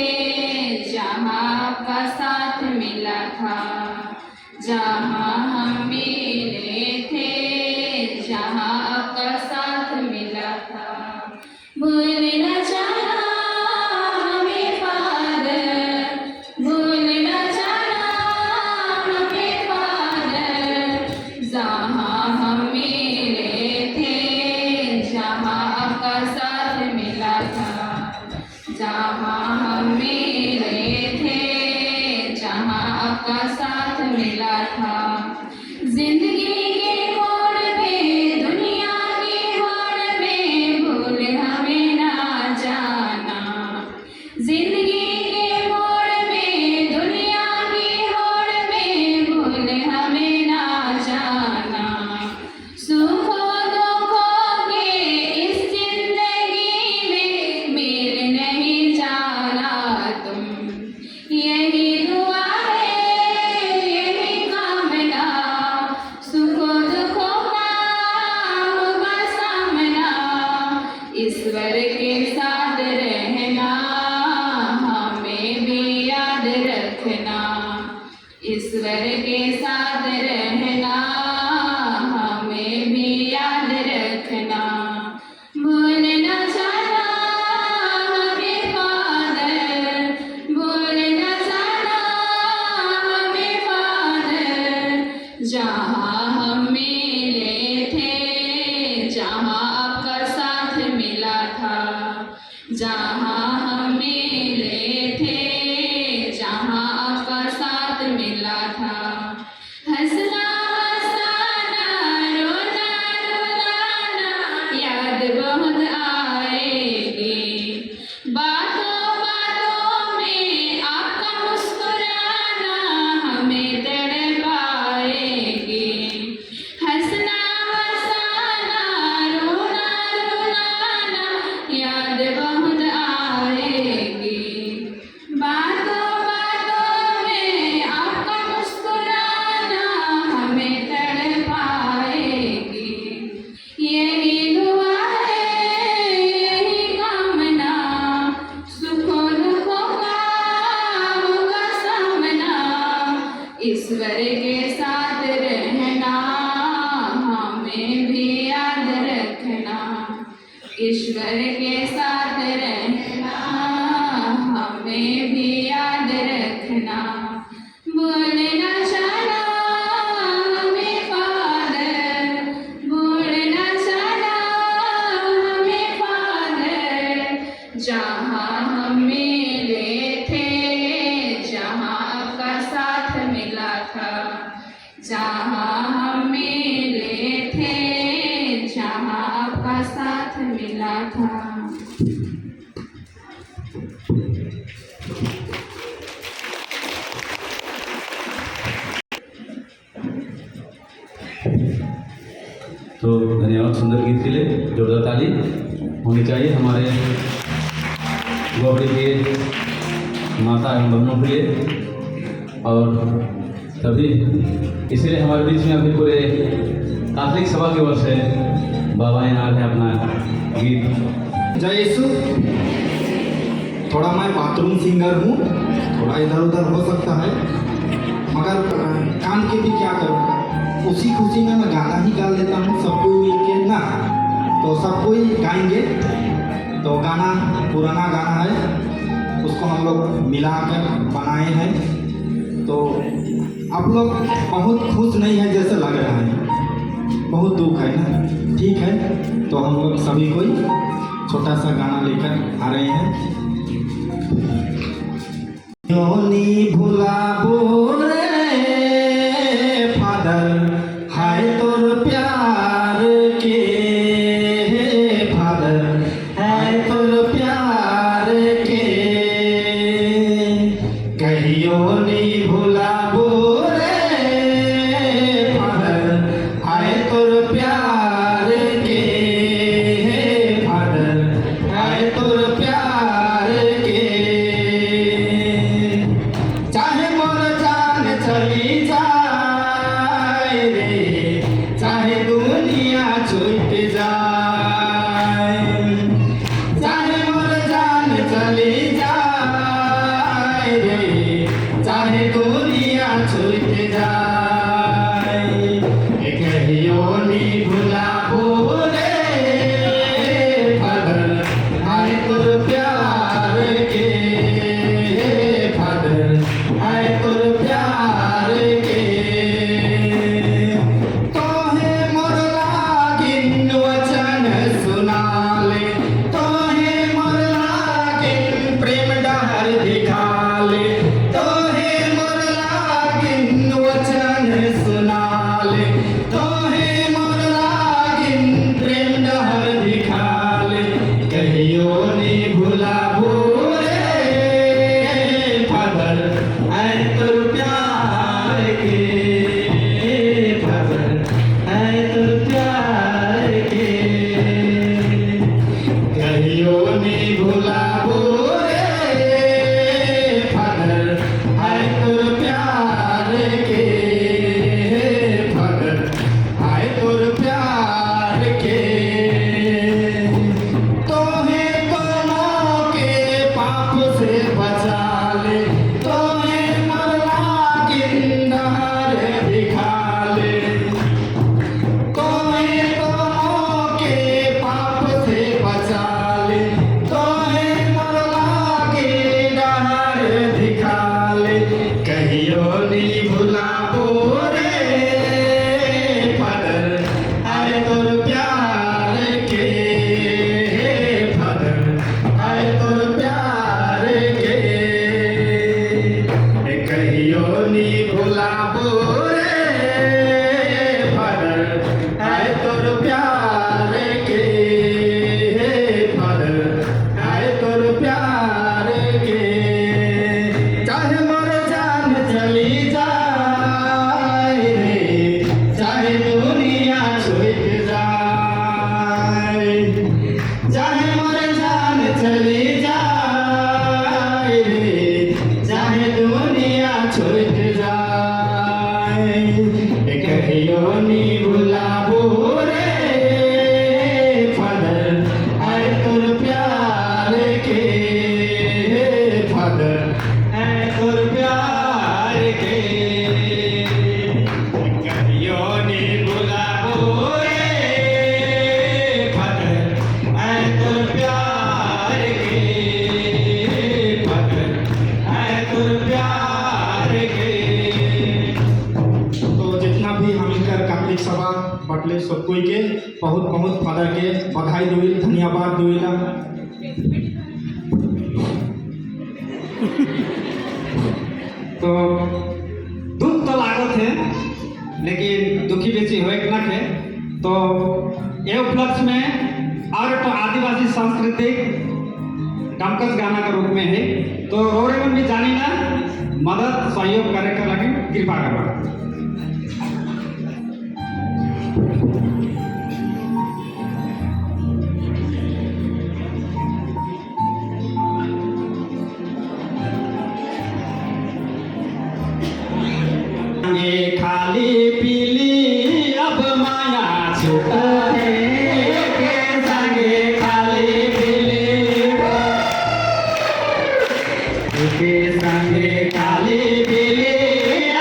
जहाँ आपका साथ मिला था, जहाँ हम मिले थे, जहाँ आपका साथ मिला था, भूल न जाना हमें फादर, भूल न जाना हमें फादर, जहाँ हम मिले थे, जहाँ आपका साथ मिला था, जहाँ हम मिले थे, जहाँ आपका साथ मिला था। जिंदगी के मोड़ पे, दुनिया की होड़ में, भूल हमें ना जाना। जिंदगी के मोड़ में, दुनिया की होड़ में, भूल हमें ना जाना। सुखों दुखों के इस जिंदगी में मेल नहीं जाना तुम, यही दुआ है, यही कामना, सुखों दुखों का होगा सामना, ईश्वर के साथ रहना, हमें भी याद रखना, ईश्वर के साथ रहना, हमें भी याद रखना। भूल न जाना हमें फादर, भूल न जाना हमें फादर, जहाँ हम मिले थे, जहाँ आपका साथ मिला था, जहाँ हम मिले थे, जहाँ आपका साथ मिला था। हंसना हंसाना, रोना रुलाना, याद बहुत आएगी, बातों बातों में आपका मुस्कुराना हमें तड़पाएगी। हंसना हंसाना, रोना रुलाना, याद बहुत आएगी, बातों बातों में आपका मुस्कुराना हमें तड़पाएगी। यही दुआ है, यही कामना, सुखों दुखों का होगा सामना, ईश्वर के साथ रहना, हमें भी याद रखना, ईश्वर के साथ रहना, हमें भी याद रखना। भूल न जाना हमें फादर, भूल न जाना हमें फादर, जहाँ हम मिले थे, जहाँ आपका साथ मिला था, जहाँ हम मिले थे, जहाँ आपका साथ मिला था। तो धन्यवाद सुंदर गीत के लिए, जोरदार ताली होनी चाहिए हमारे गुआबड़ी के माता एवं बहनों के लिए। और तभी इसीलिए हमारे बीच में अभी पूरे कैथोलिक सभा की ओर से बाबा इनाल है अपना गीत। जय यीशु। थोड़ा मैं बाथरूम सिंगर हूँ, थोड़ा इधर उधर हो सकता है, मगर काम के भी क्या करूँगा, उसी खुशी में मैं गाना ही गा लेता हूँ, सबको मिल के ना, तो सब कोई गाएंगे। तो गाना पुराना गाना उसको हम लोग मिलाकर बनाए हैं। तो आप लोग बहुत खुश नहीं है जैसे लग रहा है, बहुत दुख है ना। ठीक है, तो हम लोग सभी कोई छोटा सा गाना लेकर आ रहे हैं। योनी भुलाबो रे फादर, हाय तोर प्यार के फादर, हाय तोर प्यार के, कहियो नी भुलाबो रे फादर, हाय तोर प्यार के फादर, हाय तोर प्यार के, चाहे मोर जान चली जाए रे, चाहे दुनिया छूट जाए, चाहे मोर जान चली जाए रे, चाहे दुनिया छूट जाए, कहियो नी भुलाबो रे फादर, हाय तोर प्यार के फादर, हाय तोर प्यार के, तोहे मोर लागिन वचन सुनाले, तोहे मोर लागिन प्रेम डहर दिखाले, तोहे मोर लागिन वचन सुनाले, तोहे मोर लागिन प्रेम डहर दिखाले, कहियो नी भुलाबो रे फादर, हाय तोर प्यार के फादर, हाय तोर प्यार के, कहियो नी भुलाबो रे फादर, हाय तोर प्यार के फादर, हाय तोर प्यार के, तोहे दोनों के पाप से बचा ले, तोहे मोर लागिन डहर दिखा ले, तोहे दोनों के पाप से बचा ले, तोहे मोर लागिन डहर दिखा ले, कहियो नी भुलाबो रे फादर, हाय तोर प्यार के फादर, हाय तोर प्यार के, कहियो नी भुलाबो रे फादर, हाय तोर प्यार के फादर, हाय तोर प्यार के, चाहे मोर जान चली जाए रे, चाहे दुनिया छूट जाए, चाहे मोर जान चली जाए रे, चाहे दुनिया छूट जाए, कहियो नी भुलाबो रे फादर, हाय तोर प्यार के फादर, हाय तोर प्यार के, कहियो नी भुलाबो रे फादर, हाय तोर प्यार के फादर, हाय तोर प्यार के। तो जितना भी हम इनकर कातलिक सभा बटले सब कोई के बहुत बहुत फादर के बधाई दुई धन्यवाद दुईला। तो दुख तो लागत है, लेकिन दुखी बेची होए ना के, तो ये उपलक्ष्य में और तो आदिवासी सांस्कृतिक डमकस गाना के रूप में है, तो रोड़े में भी जानी ना मदद सहयोग करे के लगे कृपा करवा। खाली पीली अब माया छूटा है, के संगे खाली पीली के संगे खाली पीली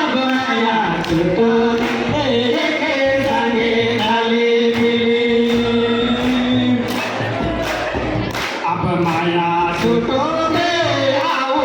अब माया छूटा है, के संगे खाली पीली अब माया छूटो दे आओ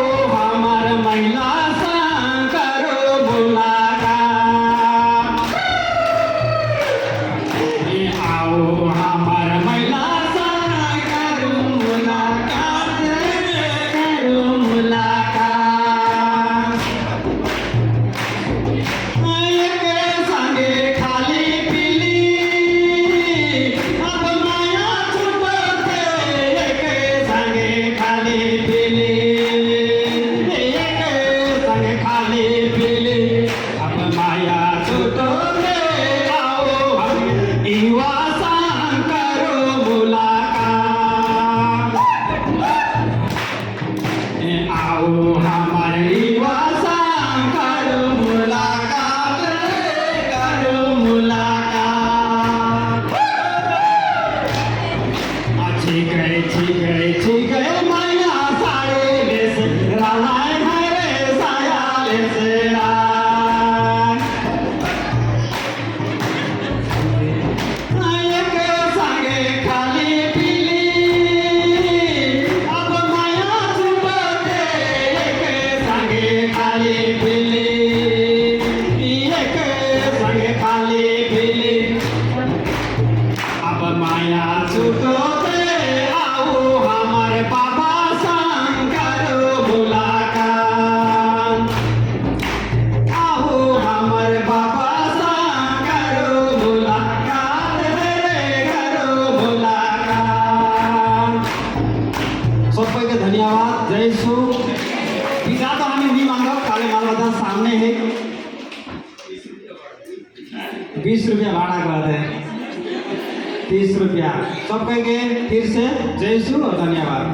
धन्यवाद। जय सु पिता तो हमें नहीं मांगा, काले माल बाजार सामने है। 20 रुपया भाड़ा का बात है, 30 रुपया सब कहेंगे फिर से जय सु और धन्यवाद।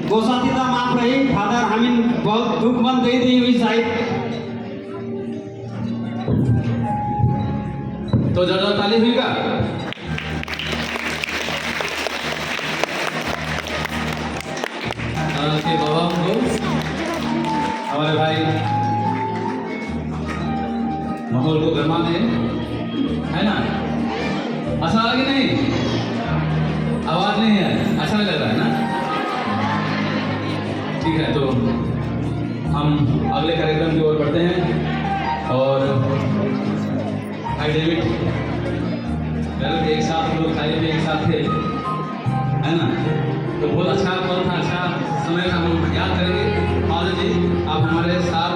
गोसातीता माफ रही फादर हमें बहुत दुख मन दे दी हुई साइड। तो ज़्यादा ताली हुई का? के बाबा हमको हमारे भाई माहौल को गरमा दे, है ना? अच्छा लगा कि नहीं? आवाज नहीं है, अच्छा नहीं लग रहा है ना? ठीक है, तो हम अगले कार्यक्रम की ओर बढ़ते हैं। और भाई डेविड एक साथ हम लोग खाई में एक साथ थे, है ना? तो बहुत अच्छा पल था, अच्छा समय का हम याद करेंगे। फादर जी आप हमारे साथ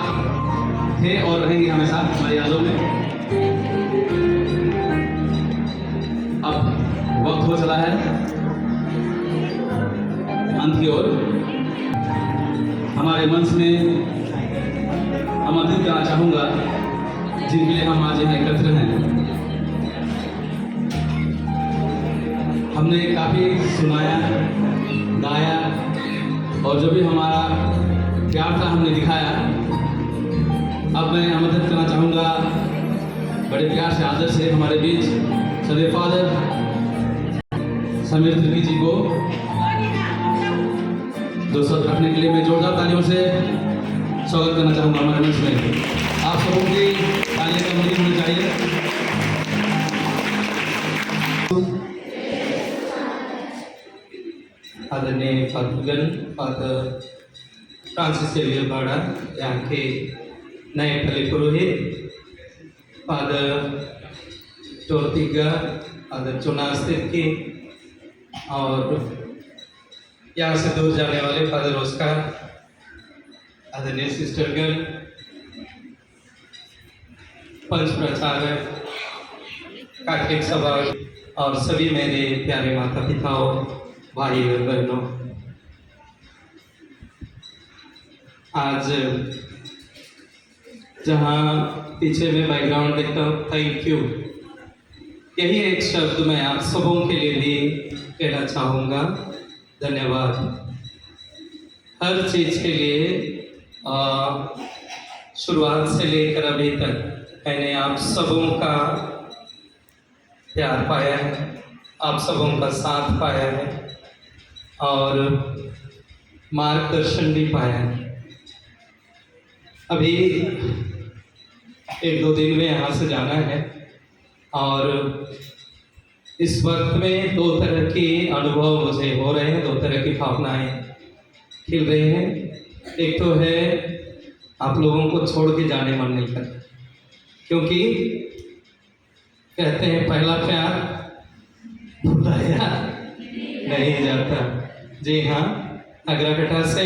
थे और रहेंगे हमेशा हमारी यादों में। अब वक्त हो चला है अंत की ओर। हमारे मंच में आमंत्रित करना चाहूँगा जिनके लिए हम आज यहाँ एकत्र हैं। हमने काफ़ी सुनाया, गाया और जो भी हमारा प्यार था हमने दिखाया। अब मैं आमंत्रित करना चाहूँगा बड़े प्यार से आदर से हमारे बीच सदैव फादर समीर त्रिकी जी को दो शब्द रखने के लिए मैं जोरदार तालियों से स्वागत करना चाहूँगा हमारे मंच में। आप सबों की तालियों का मुझे होनी चाहिए। आदरणीय फादर फ्रांसिस सेवियर बाड़ा, यहाँ के नए फले पुरोहित फादर टोरतिगा, फादर चुनाव स्थित के, और यहाँ से दूर जाने वाले फादर ओस्कार, आदरणीय सिस्टरगण, पंच प्रचारक, कैथोलिक सभा और सभी मेरे प्यारे माता पिताओं, भाई और बहनों, आज जहाँ पीछे में बैकग्राउंड देखता हूँ थैंक यू, यही एक शब्द मैं आप सबों के लिए भी कहना चाहूँगा। धन्यवाद हर चीज़ के लिए। शुरुआत से लेकर अभी तक मैंने आप सबों का प्यार पाया है, आप सबों का साथ पाया है और मार्गदर्शन भी पाया है। अभी 1-2 दिन में यहाँ से जाना है और इस वक्त में 2 तरह के अनुभव मुझे हो रहे हैं, 2 तरह की भावनाएं खिल रही हैं। एक तो है आप लोगों को छोड़ के जाने मन नहीं करता, क्योंकि कहते हैं पहला प्यार भुलाया नहीं जाता। जी हाँ, नगराकटा से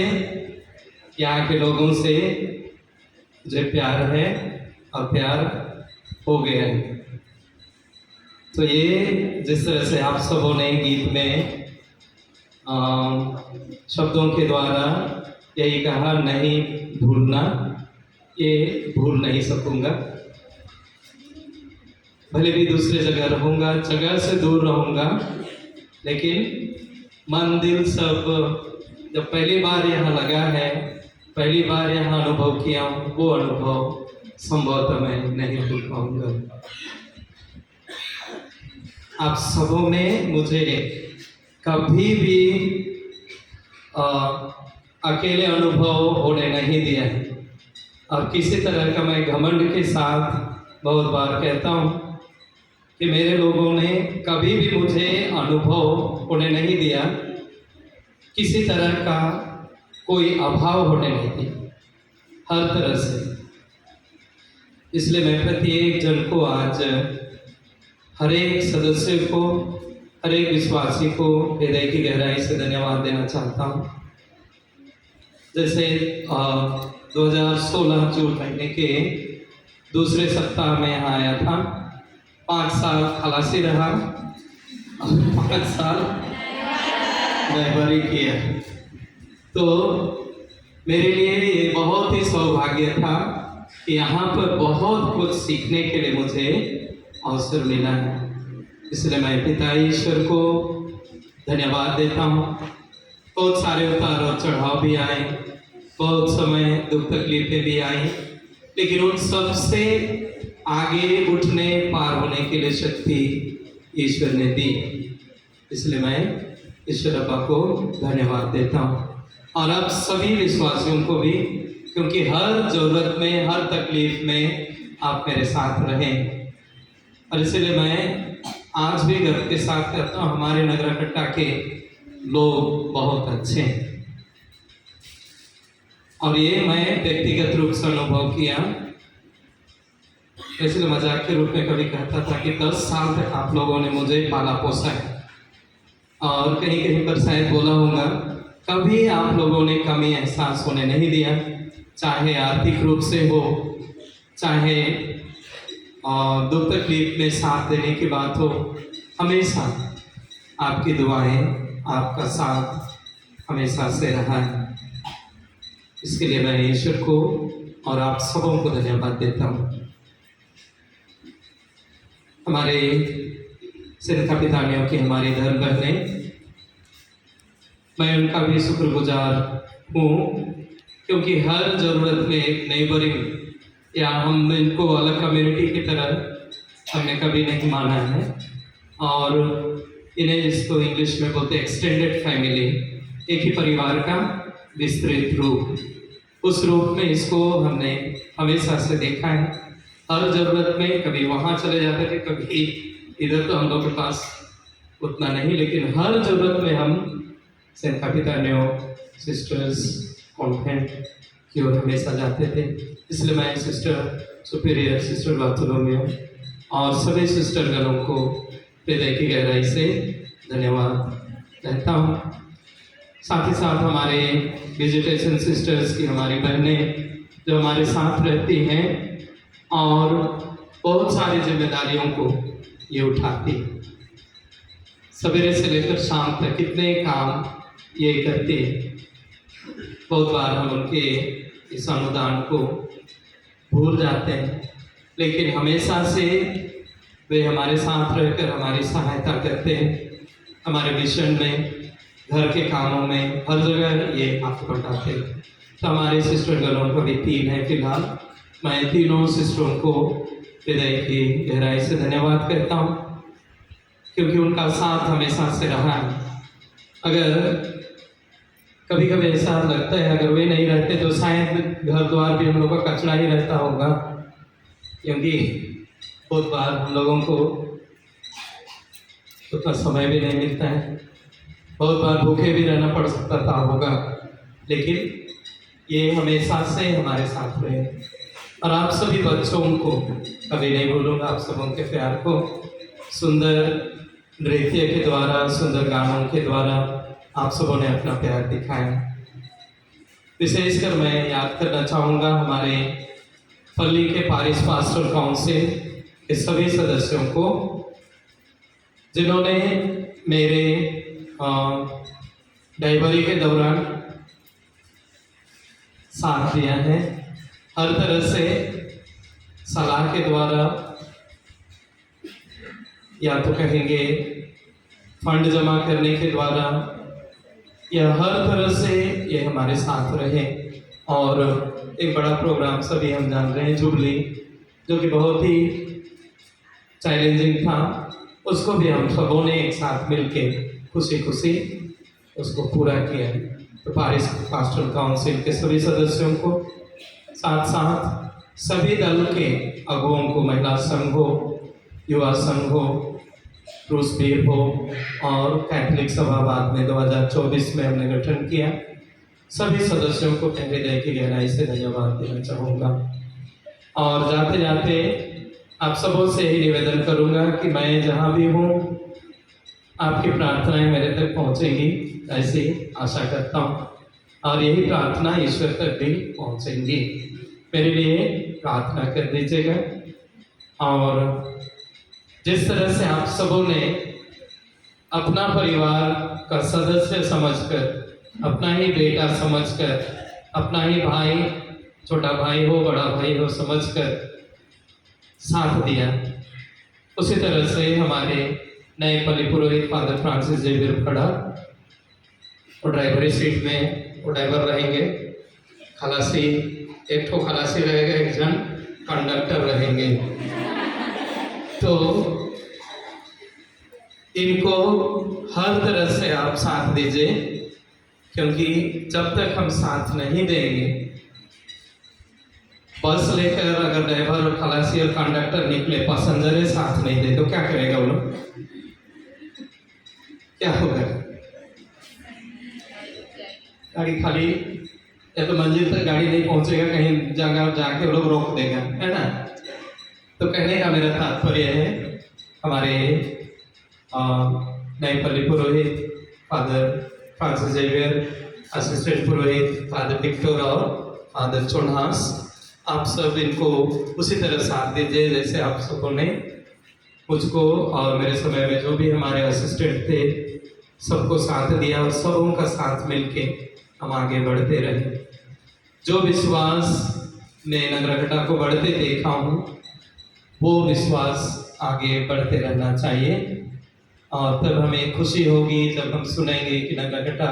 यहाँ के लोगों से मुझे प्यार है और प्यार हो गया है। तो ये जिस तरह से आप सबों ने गीत में शब्दों के द्वारा यही कहा, नहीं भूलना, ये भूल नहीं सकूँगा। भले भी दूसरी जगह रहूँगा, जगह से दूर रहूँगा, लेकिन मन दिल सब जब पहली बार यहाँ लगा है, पहली बार यहाँ अनुभव किया, वो अनुभव संभवतः मैं नहीं भूल पाऊँगा। आप सबों ने मुझे कभी भी अकेले अनुभव होने नहीं दिया है और किसी तरह का मैं घमंड के साथ बहुत बार कहता हूँ कि मेरे लोगों ने कभी भी मुझे अनुभव होने नहीं दिया, किसी तरह का कोई अभाव होने नहीं दिया, हर तरह से। इसलिए मैं प्रत्येक जन को आज, हर एक सदस्य को, हर एक विश्वासी को हृदय की गहराई से धन्यवाद देना चाहता हूँ। जैसे 2016 जून महीने के दूसरे सप्ताह में यहाँ आया था, 5 साल खलासी रहा और 5 साल रहबरी किया। तो मेरे लिए ये बहुत ही सौभाग्य था कि यहाँ पर बहुत कुछ सीखने के लिए मुझे अवसर मिला है। इसलिए मैं पिता ईश्वर को धन्यवाद देता हूँ। बहुत सारे उतार और चढ़ाव भी आए, बहुत समय दुख तकलीफें भी आई, लेकिन उन सब से आगे उठने पार होने के लिए शक्ति ईश्वर ने दी। इसलिए मैं ईश्वर अब्बा को धन्यवाद देता हूँ और अब सभी विश्वासियों को भी, क्योंकि हर जरूरत में, हर तकलीफ में आप मेरे साथ रहें। और इसलिए मैं आज भी गर्व के साथ कहता हूँ, हमारे नगरकट्टा के लोग बहुत अच्छे हैं। और ये मैं व्यक्तिगत रूप से अनुभव किया। इसलिए मजाक के रूप में कभी कहता था कि 10 साल तक आप लोगों ने मुझे पाला पोसा है, और कहीं कहीं पर शायद बोला होगा, कभी आप लोगों ने कमी एहसास होने नहीं दिया, चाहे आर्थिक रूप से हो, चाहे दुख तकलीफ में साथ देने की बात हो। हमेशा आपकी दुआएं, आपका साथ हमेशा से रहा है। इसके लिए मैं ईश्वर को और आप सबों को धन्यवाद देता हूँ। हमारे सिरथा पितानियों की हमारी धर्म बहनें, मैं उनका भी शुक्रगुजार हूँ, क्योंकि हर ज़रूरत में एक नेबरिंग, या हम इनको अलग कम्युनिटी की तरह हमने कभी नहीं माना है, और इन्हें जिसको इंग्लिश में बोलते हैं एक्सटेंडेड फैमिली, एक ही परिवार का विस्तृत रूप, उस रूप में इसको हमने हमेशा से देखा है। हर ज़रूरत में कभी वहाँ चले जाते थे, कभी इधर, तो हम लोग के पास उतना नहीं, लेकिन हर ज़रूरत में हम सेंट कैपिटानियो सिस्टर्स कॉन्वेंट की ओर हमेशा जाते थे। इसलिए मैं सिस्टर सुपीरियर, सिस्टर बाथुलोमियो और सभी सिस्टर गणों को हृदय की गहराई से धन्यवाद कहता हूँ। साथ ही साथ हमारे विजिटेशन सिस्टर्स की हमारी बहनें जो हमारे साथ रहती हैं और बहुत सारी जिम्मेदारियों को ये उठाती, सवेरे से लेकर शाम तक कितने काम ये करती है। बहुत बार हम उनके इस अनुदान को भूल जाते हैं, लेकिन हमेशा से वे हमारे साथ रहकर हमारी सहायता करते हैं। हमारे मिशन में, घर के कामों में, हर जगह ये हाथ बटाते हैं। तो हमारे सिस्टर गणों को भी 3 है फिलहाल। मैं तीनों सिस्टरों को हृदय की गहराई से धन्यवाद कहता हूँ, क्योंकि उनका साथ हमेशा से रहा है। अगर कभी कभी ऐसा लगता है अगर वे नहीं रहते तो शायद घर द्वार भी हम लोगों का कचरा ही रहता होगा, क्योंकि बहुत बार हम लोगों को उतना समय भी नहीं मिलता है, बहुत बार भूखे भी रहना पड़ सकता होगा, लेकिन ये हमेशा से हमारे साथ रहे। और आप सभी बच्चों को कभी नहीं भूलूंगा, आप सबों के प्यार को सुंदर नृत्य के द्वारा, सुंदर गानों के द्वारा आप सबों ने अपना प्यार दिखाया। विशेषकर मैं याद करना चाहूँगा हमारे पल्ली के पारिश पास्टर काउंसिल के सभी सदस्यों को, जिन्होंने मेरे डाइवरी के दौरान साथ दिया है, हर तरह से सलाह के द्वारा, या तो कहेंगे फंड जमा करने के द्वारा, या हर तरह से ये हमारे साथ रहे। और एक बड़ा प्रोग्राम सभी हम जान रहे हैं, जुबली, जो कि बहुत ही चैलेंजिंग था, उसको भी हम सबों ने एक साथ मिलके खुशी खुशी उसको पूरा किया। तो पारिश पास्टोरल काउंसिल के सभी सदस्यों को, साथ साथ सभी दल के अगुओं को, महिला संघ हो, युवा संघ हो, क्रूस बीर हो, और कैथोलिक सभा बाद में 2024 में हमने गठन किया, सभी सदस्यों को हृदय की गहराई से धन्यवाद देना चाहूँगा। और जाते जाते आप सबों से ही निवेदन करूँगा कि मैं जहाँ भी हूँ आपकी प्रार्थनाएं मेरे तक पहुँचेंगी, ऐसी आशा करता हूँ, और यही प्रार्थना ईश्वर तक भी पहुँचेंगी। मेरे लिए प्रार्थना कर दीजिएगा। और जिस तरह से आप सबों ने अपना परिवार का सदस्य समझकर अपना ही बेटा समझकर, अपना ही भाई, छोटा भाई हो बड़ा भाई हो समझकर साथ दिया। उसी तरह से हमारे नए पल्ली पुरोहित फादर फ्रांसिस जेवियर खड़ा, और ड्राइवरी सीट में वो ड्राइवर रहेंगे, खलासी एक ठो खलासी रहेगा, एक जन कंडक्टर रहेंगे। तो इनको हर तरह से आप साथ दीजिए, क्योंकि जब तक हम साथ नहीं देंगे, बस लेकर अगर ड्राइवर और खलासी और कंडक्टर निकले, पैसेंजर साथ नहीं दे तो क्या करेगा वो लोग? क्या होगा? गाड़ी खाली, या तो मंजिल तक गाड़ी नहीं पहुंचेगा, कहीं जगह जाके वो लोग रोक देगा, है ना। तो कहने का मेरा तात्पर्य है, हमारे नए पल्ली पुरोहित फादर फ्रांसिस जेवियर, असिस्टेंट पुरोहित फादर विक्टर और फादर चोन्हास, आप सब इनको उसी तरह साथ दीजिए जैसे आप सबों ने मुझको और मेरे समय में जो भी हमारे असिस्टेंट थे सबको साथ दिया, और सबों का साथ मिलके हम आगे बढ़ते रहे। जो विश्वास में नगरकटा को बढ़ते देखा हूँ, वो विश्वास आगे बढ़ते रहना चाहिए, और तब हमें खुशी होगी जब हम सुनेंगे कि नगरकटा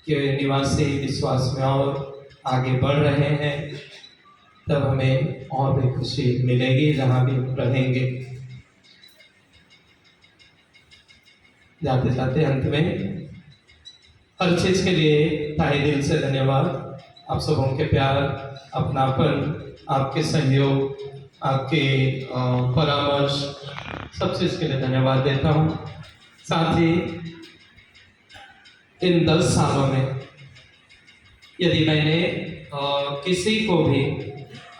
के निवासी विश्वास में और आगे बढ़ रहे हैं। तब हमें और भी खुशी मिलेगी जहाँ भी रहेंगे। जाते जाते अंत में हर चीज़ के लिए तहे दिल से धन्यवाद। आप सबों के प्यार, अपनापन, आपके सहयोग, आपके परामर्श, सब चीज़ के लिए धन्यवाद देता हूँ। साथ ही इन 10 सालों में यदि मैंने किसी को भी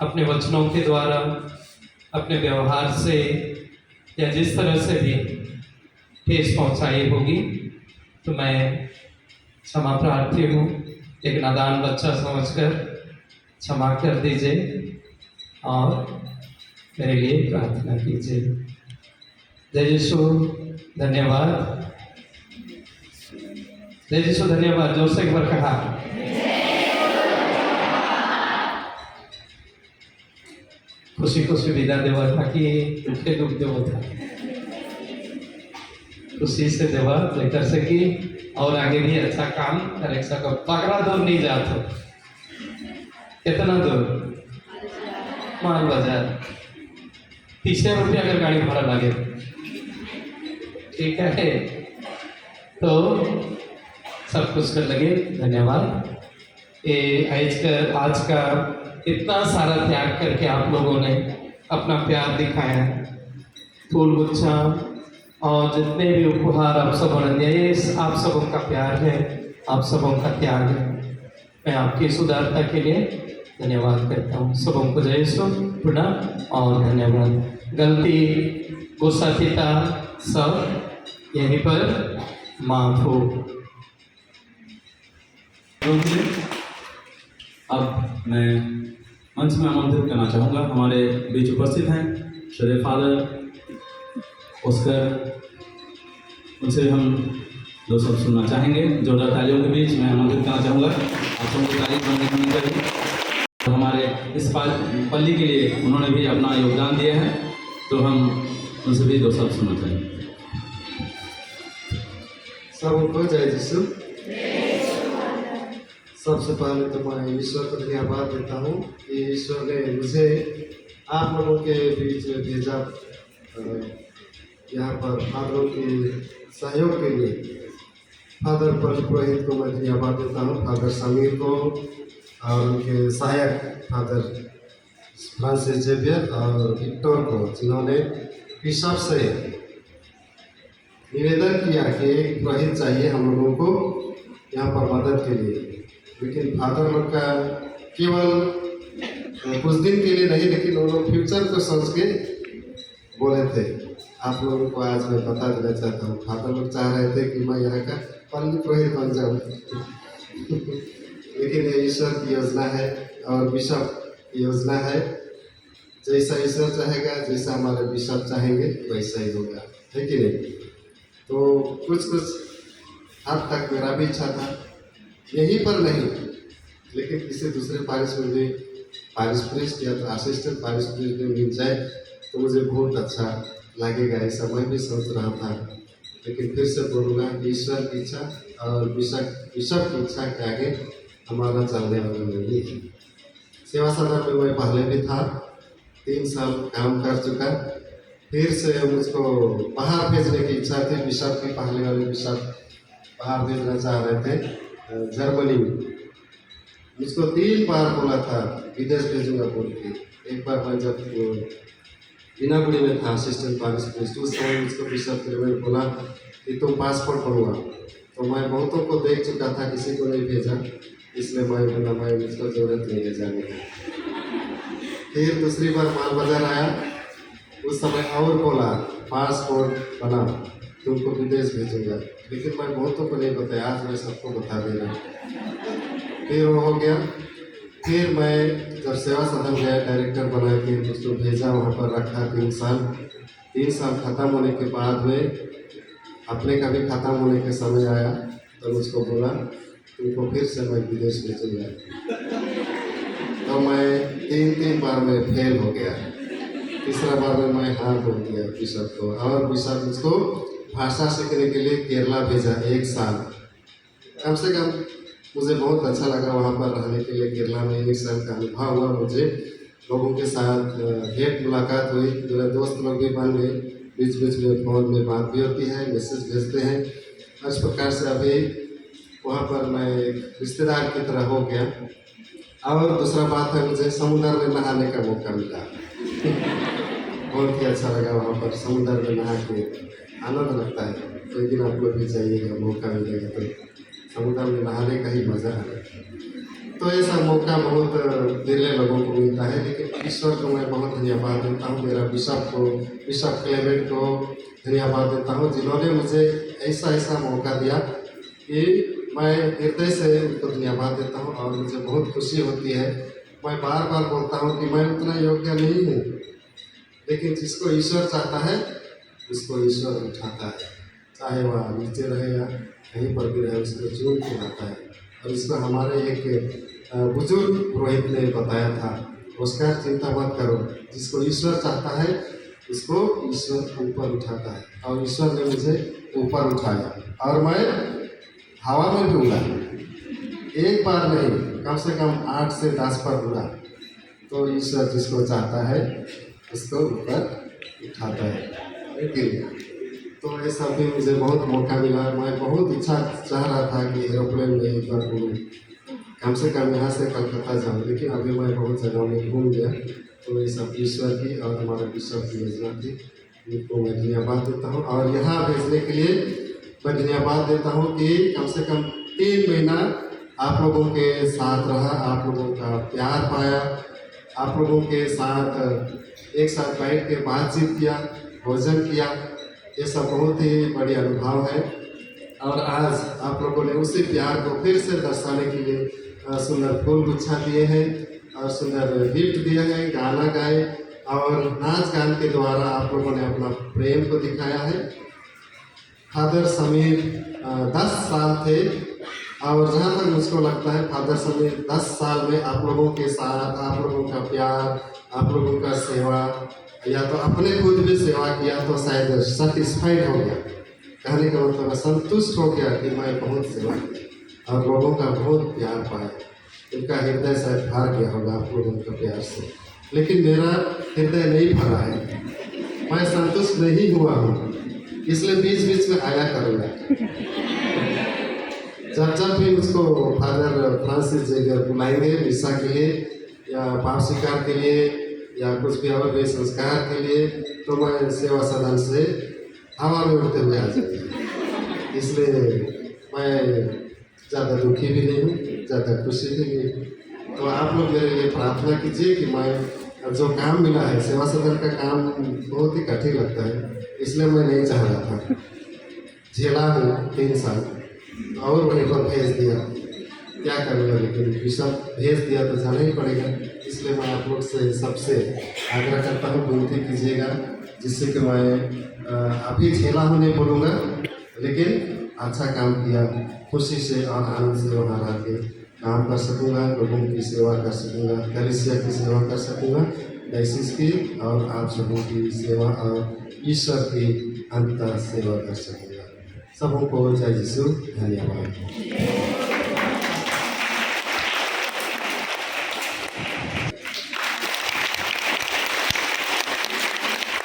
अपने वचनों के द्वारा, अपने व्यवहार से या जिस तरह से भी ठेस पहुंचाई होगी, तो मैं क्षमा प्रार्थी हूँ। एक नादान बच्चा समझकर क्षमा कर दीजिए और मेरे लिए प्रार्थना कीजिए। जय यीशु, धन्यवाद। जय यीशु, धन्यवाद। जोर से एक बार कहा। खुशी खुशी विदा देवा था कि दुखे दुख देव था, खुशी से देवा लेकर से कि और आगे भी अच्छा काम करे सको। पकड़ा दूर नहीं जाते, कितना दूर? माल बाजार 30 रुपया अगर गाड़ी भाड़ा लगे, ठीक है, तो सब कुछ कर लगे। धन्यवाद। ये आज का इतना सारा त्याग करके आप लोगों ने अपना प्यार दिखाया, फूल गुच्छा और जितने भी उपहार आप सबों ने दिए, ये आप सबों का प्यार है, आप सबों का त्याग है। मैं आपकी सुधारता के लिए धन्यवाद करता हूँ। सबों को जय यीशु पुनः और धन्यवाद। गलती, गुस्सा पिता सब यहीं पर माफ हो। अब मैं मंच में आमंत्रित करना चाहूँगा, हमारे बीच उपस्थित हैं श्री फादर ऑस्कर, उनसे हम दो शब्द सुनना चाहेंगे। जोरदार तालियों के बीच मैं आमंत्रित करना चाहूँगा। आप सबकी तारीफ करने के लिए हमारे इस पल्ली के लिए उन्होंने भी अपना योगदान दिया है, तो हम उनसे भी दो शब्द सुनना चाहेंगे। सबको जय यीशु। सबसे पहले तो मैं ईश्वर को धन्यवाद देता हूँ कि ईश्वर ने मुझे आप लोगों के बीच में भेजा, यहाँ पर फादरों के सहयोग के लिए। फादर पल्ली पुरोहित को मैं धन्यवाद देता हूँ, फादर समीर को और उनके सहायक फादर फ्रांसिस जेवियर और विक्टर को, जिन्होंने बिशप से निवेदन किया कि एक पुरोहित चाहिए हम लोगों को यहाँ पर मदद के लिए। लेकिन फादर लोग का केवल कुछ दिन के लिए नहीं, लेकिन वो लोग फ्यूचर को सोच के बोले थे। आप लोगों को आज मैं बता देना चाहता हूँ, फादर लोग चाह रहे थे कि मैं यहाँ का पल्ली पुरोहित बन जाऊँ लेकिन ये ईश्वर की योजना है और बिशप की योजना है। जैसा ईश्वर चाहेगा, जैसा हमारे बिशप चाहेंगे, वैसा ही होगा, है कि नहीं? तो कुछ हद तक मेरा भी इच्छा था यहीं पर नहीं, लेकिन किसी दूसरे पारिश में भी पारिश प्रेस्ट या तो असिस्टेंट पारिश प्रेस्ट में मिल जाए तो मुझे बहुत अच्छा लगेगा। ऐसा मैं भी सोच रहा था, लेकिन फिर से बोलूँगा ईश्वर की इच्छा और बिशप की इच्छा के आगे हमारा चलने वाला नहीं है। सेवा सदन में मैं पहले भी था, 3 साल काम कर चुका। फिर से मुझको बाहर भेजने की इच्छा थी। बिशप की पहले वाले बिशप बाहर भेजना चाह रहे थे जर्मनी में। मुझको 3 बार बोला था विदेश भेजूंगा बोल के। एक बार मैं जब बिनागुड़ी में था असिस्टेंट पारिश प्रेस्ट, उस समय मुझको बिशप ने बोला कि तुम पासपोर्ट बनवा। तो मैं बहुतों को देख चुका था, किसी को नहीं भेजा, इसलिए मैं बोला भाई मुझको जरूरत नहीं है जाने की। फिर दूसरी बार माल बाजार आया, उस समय और बोला पासपोर्ट बना तुमको विदेश भेजूंगा, लेकिन मैं बहुतों को नहीं बताया। आज मैं सबको बता दे रहा हूँ। फिर वो हो गया। फिर मैं जब सेवा सदन गया डायरेक्टर बना के उसको भेजा, वहाँ पर रखा 3 साल। 3 साल खत्म होने के बाद में अपने का भी खत्म होने के समय आया तो मुझको बोला तुमको फिर से मैं विदेश भेजूंगा। तो मैं 3 बार में फेल हो गया। तीसरा बार में मैं हाँ बोल दिया बिशप को, और बिशप मुझको भाषा सीखने के लिए केरला भेजा 1 साल। कम से कम मुझे बहुत अच्छा लगा वहाँ पर रहने के लिए। केरला में 1 साल का अनुभव हुआ मुझे। लोगों के साथ भेंट मुलाकात हुई, मेरे दोस्त लोग भी बन गए। बीच बीच में फ़ोन में बात भी होती है, मैसेज भेजते हैं। इस प्रकार से अभी वहाँ पर मैं एक रिश्तेदार की तरह हो गया। और दूसरा बात है, मुझे समुद्र में नहाने का मौका मिला। बहुत ही अच्छा लगा वहाँ पर समुद्र में नहा के, आनंद लगता है। कोई दिन आप लोग भी जाइएगा, मौका मिलेगा तो समुद्र में नहाने का ही मज़ा है। तो ऐसा मौका बहुत विरले लोगों को मिलता है, लेकिन ईश्वर को मैं बहुत धन्यवाद देता हूँ। मेरा बिशप क्लेमेंट को धन्यवाद देता हूँ, जिन्होंने मुझे ऐसा मौका दिया कि मैं हृदय से उनको धन्यवाद देता हूँ। और मुझे बहुत खुशी होती है। मैं बार बार बोलता हूँ कि मैं उतना योग्य नहीं हूँ, लेकिन जिसको ईश्वर चाहता है उसको ईश्वर उठाता है, चाहे वह नीचे रहे या कहीं पर भी रहे, उसको चुन के लाता है। और इसको हमारे एक बुजुर्ग पुरोहित ने बताया था, उसका चिंता मत करो, जिसको ईश्वर चाहता है उसको ईश्वर ऊपर उठाता है। और ईश्वर ने मुझे ऊपर उठाया और मैं हवा में भी उड़ा। 1 बार नहीं, कम से कम 8 से 10 बार उड़ा। तो ईश्वर जिसको चाहता है उसको ऊपर उठाता है। लेकिन तो ऐसा भी मुझे बहुत मौका मिला। मैं बहुत इच्छा चाह रहा था कि एरोप्लेन में एक बार घूमूँ, कम से कम यहाँ से कलकत्ता जाऊँ, लेकिन अभी मैं बहुत जगह में घूम गया। तो ये सब ईश्वर की और हमारे बिशप की योजना थी, इनको मैं धन्यवाद देता हूँ। और यहाँ भेजने के लिए मैं धन्यवाद देता हूँ कि कम से कम 3 महीना आप लोगों के साथ रहा, आप लोगों का प्यार पाया, आप लोगों के साथ एक साथ बैठ के बातचीत किया, भोजन किया। ये सब बहुत ही बड़ी अनुभव है। और आज आप लोगों ने उसी प्यार को फिर से दर्शाने के लिए सुंदर फूल गुच्छा दिए हैं और सुंदर गिफ्ट दिए हैं, गाना गाए और नाच गान के द्वारा आप लोगों ने अपना प्रेम को दिखाया है। फादर समीर 10 साल थे, और जहाँ तक मुझको लगता है फादर समीर 10 साल में आप लोगों के साथ, आप लोगों का प्यार, आप लोगों का सेवा, या तो अपने खुद भी सेवा किया तो शायद सेटिस्फाइड हो गया। कहने का मतलब संतुष्ट हो गया कि मैं बहुत सेवा की और लोगों का बहुत प्यार पाया। उनका हृदय शायद भर गया होगा आप लोगों का प्यार से, लेकिन मेरा हृदय नहीं भरा है। मैं संतुष्ट नहीं हुआ हूँ, इसलिए बीच बीच में आया करूँगा। जब भी मुझको फादर फ्रांसिस जेवियर बुलाएंगे मिसा के लिए या पाप स्वीकार के लिए या कुछ भी और भी संस्कार के लिए, तो मैं सेवा सदन से हवा में उड़ते हुए आ जाऊँगा। इसलिए मैं ज़्यादा दुखी भी नहीं हूँ, ज़्यादा खुशी भी नहीं हूँ। तो आप लोग मेरे लिए प्रार्थना कीजिए कि मैं जो काम मिला है, सेवा सदन का काम बहुत ही कठिन लगता है, इसलिए मैं नहीं चाह रहा था। झेला हूँ 3 साल और वहीं पर भेज दिया, क्या करूँगा, लेकिन बिशप भेज दिया तो जाना ही पड़ेगा। इसलिए मैं आप लोग से सबसे आग्रह करता हूँ, विनती कीजिएगा, जिससे कि मैं अभी झेला हूँ नहीं बोलूँगा, लेकिन अच्छा काम किया, खुशी से और आनंद से वहाँ रह के काम कर सकूँगा, लोगों की सेवा कर सकूँगा, कलीसिया की सेवा कर सकूँगा, डायसिस की और आप सबों की सेवा और ईश्वर की अंतर सेवा कर सकूँगा। सबों को जय यीशु, धन्यवाद।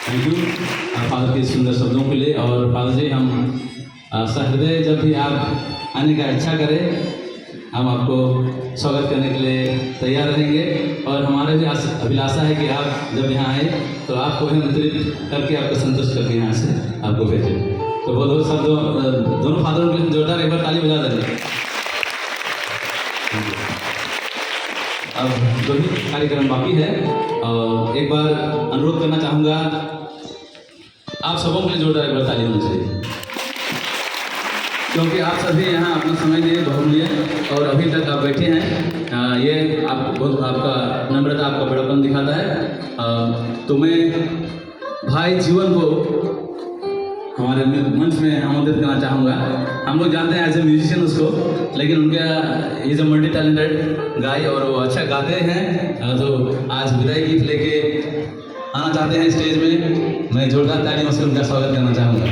थैंक यू फादर के सुंदर शब्दों के लिए। और फादर जी, हम सहृदय जब भी आप आने का इच्छा करें, हम आपको स्वागत करने के लिए तैयार रहेंगे। और हमारा भी अभिलाषा है कि आप जब यहाँ आए तो आपको भी आमंत्रित करके आपको संतुष्ट करके यहाँ से आपको भेजें। तो बहुत सब दोनों फादरों के लिए जोरदार एक बार ताली बजा देंगे। अब जो भी कार्यक्रम बाकी है, और एक बार अनुरोध करना चाहूँगा, आप सबों के लिए जोरदार एक बार ताली होनी चाहिए, क्योंकि आप सभी यहाँ अपना समय दिए बहुमूल्य और अभी तक आप बैठे हैं। ये आप बहुत आपका नम्रता, आपका बड़ापन दिखाता है। तो मैं भाई जीवन को हमारे मंच में आमंत्रित करना चाहूँगा। हम लोग जानते हैं एज ए म्यूजिशियन उसको, लेकिन उनका is a multi talented guy और वो अच्छा गाते हैं। तो आज विदाई गीत लेके आना चाहते हैं स्टेज में। मैं जोरदार तालियों से उनका स्वागत करना चाहूँगा।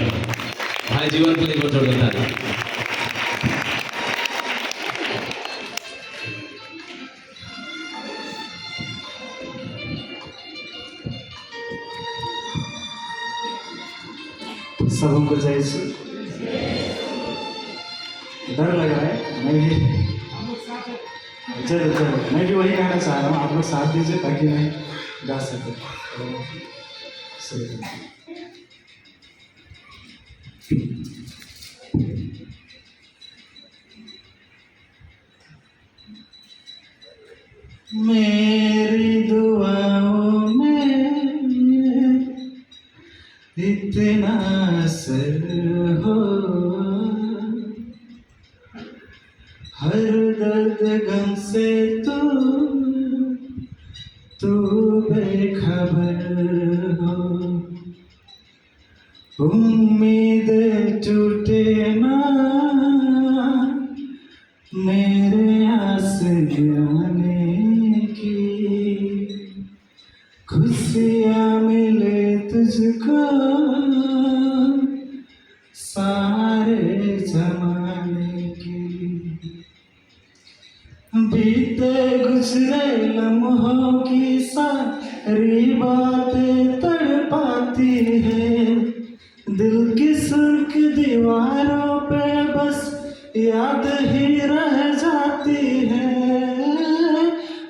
भाई जीवन के लिए बहुत जोरदार ताली। सबों को जय यीशु। डर लग रहा है, मैं भी चलो मैं भी वही कहना चाह रहा हूँ, आप लोग साथ दीजिए ताकि मैं गा सकूँ। मेरी दुआओं में इतना असर हो, हर दर्द गम से तू बेखबर हो। उम्मीद टूटे ना मेरे आसमाने की, खुशियाँ मिले तुझको सारे जमाने की। बीते गुजरे लम्हों की सारी बातें तड़पाती है, दिल की सुर्ख दीवारों पे बस याद ही रह जाती है।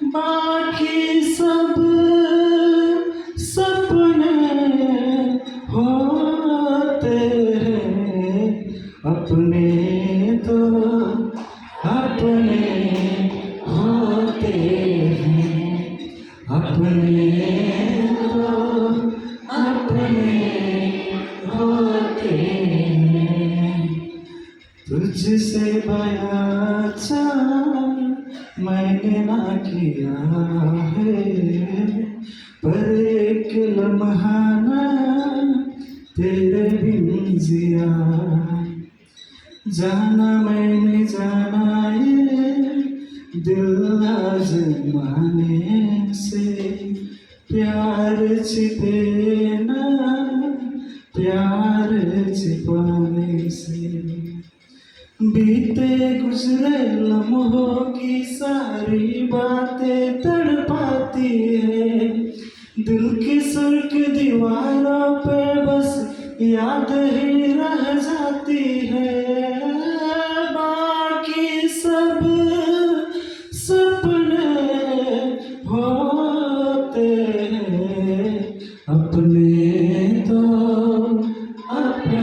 बाकी सब सपने होते हैं, अपने तो अपने होते हैं, अपने तो अपने होते हैं। तुझसे बयाचा मैंने ना किया है, पर एक लम्हा ना तेरे बिन जिया। जाना मैंने जाना ये दिल आजमाने से, प्यार छिपे ना प्यार छिपाने से। बीते गुजरे लम्हों की सारी बातें तड़पाती है, दिल की सुर्ख दीवारों पे बस याद ही रह जाती है। बाकी सब सपने होते हैं, अपने तो अपने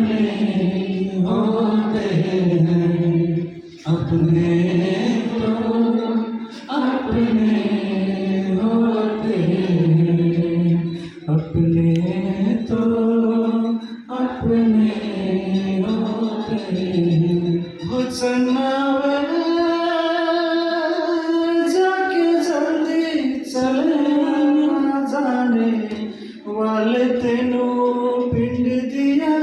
होते हैं, अपने तो अपने होते हैं, अपने तो अपने होते हैं। हो चन्नावे जाके जल्दी चले ना जाने वाले तेनू पिंड दिया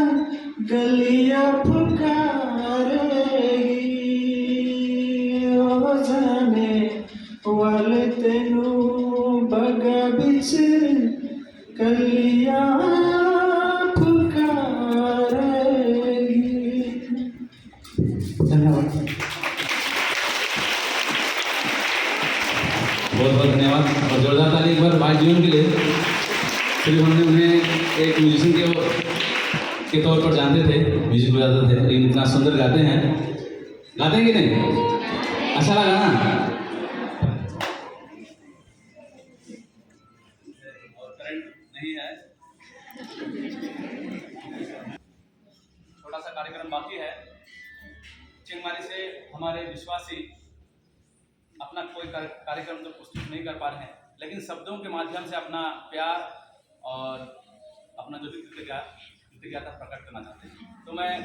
गलिया पुकारे। बाल तेनु बगा बिच कलिया पुकारेगी। धन्यवाद। बहुत बहुत धन्यवाद और जोरदार ताली एक बार भाई जीवन के लिए। फिर हमने उन्हें एक म्यूजिशियन के तौर पर जानते थे, म्यूजिक बजाते थे, लेकिन इतना सुंदर गाते हैं कि नहीं? अच्छा लगा ना? और करंट नहीं है, छोटा सा कार्यक्रम बाकी है। चिंगमारी से हमारे विश्वासी अपना कोई कार्यक्रम तो प्रस्तुत नहीं कर पा रहे हैं, लेकिन शब्दों के माध्यम से अपना प्यार और अपना जो भी कृतज्ञता प्रकट करना चाहते हैं। तो मैं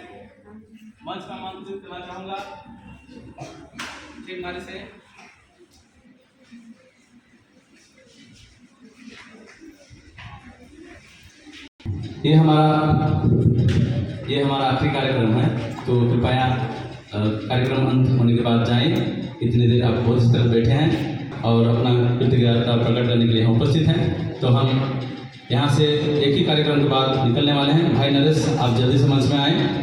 मंच का आमंत्रित करना चाहूँगा चिंगमारी से ये हमारा आखिरी कार्यक्रम है, तो कृपया कार्यक्रम अंत होने के बाद जाएं। इतनी देर आप बहुत इस तरह बैठे हैं और अपना कृतज्ञता प्रकट करने के लिए हम उपस्थित हैं। तो हम यहाँ से एक ही कार्यक्रम के बाद निकलने वाले हैं। भाई नरेश, आप जल्दी से मंच में आएँ।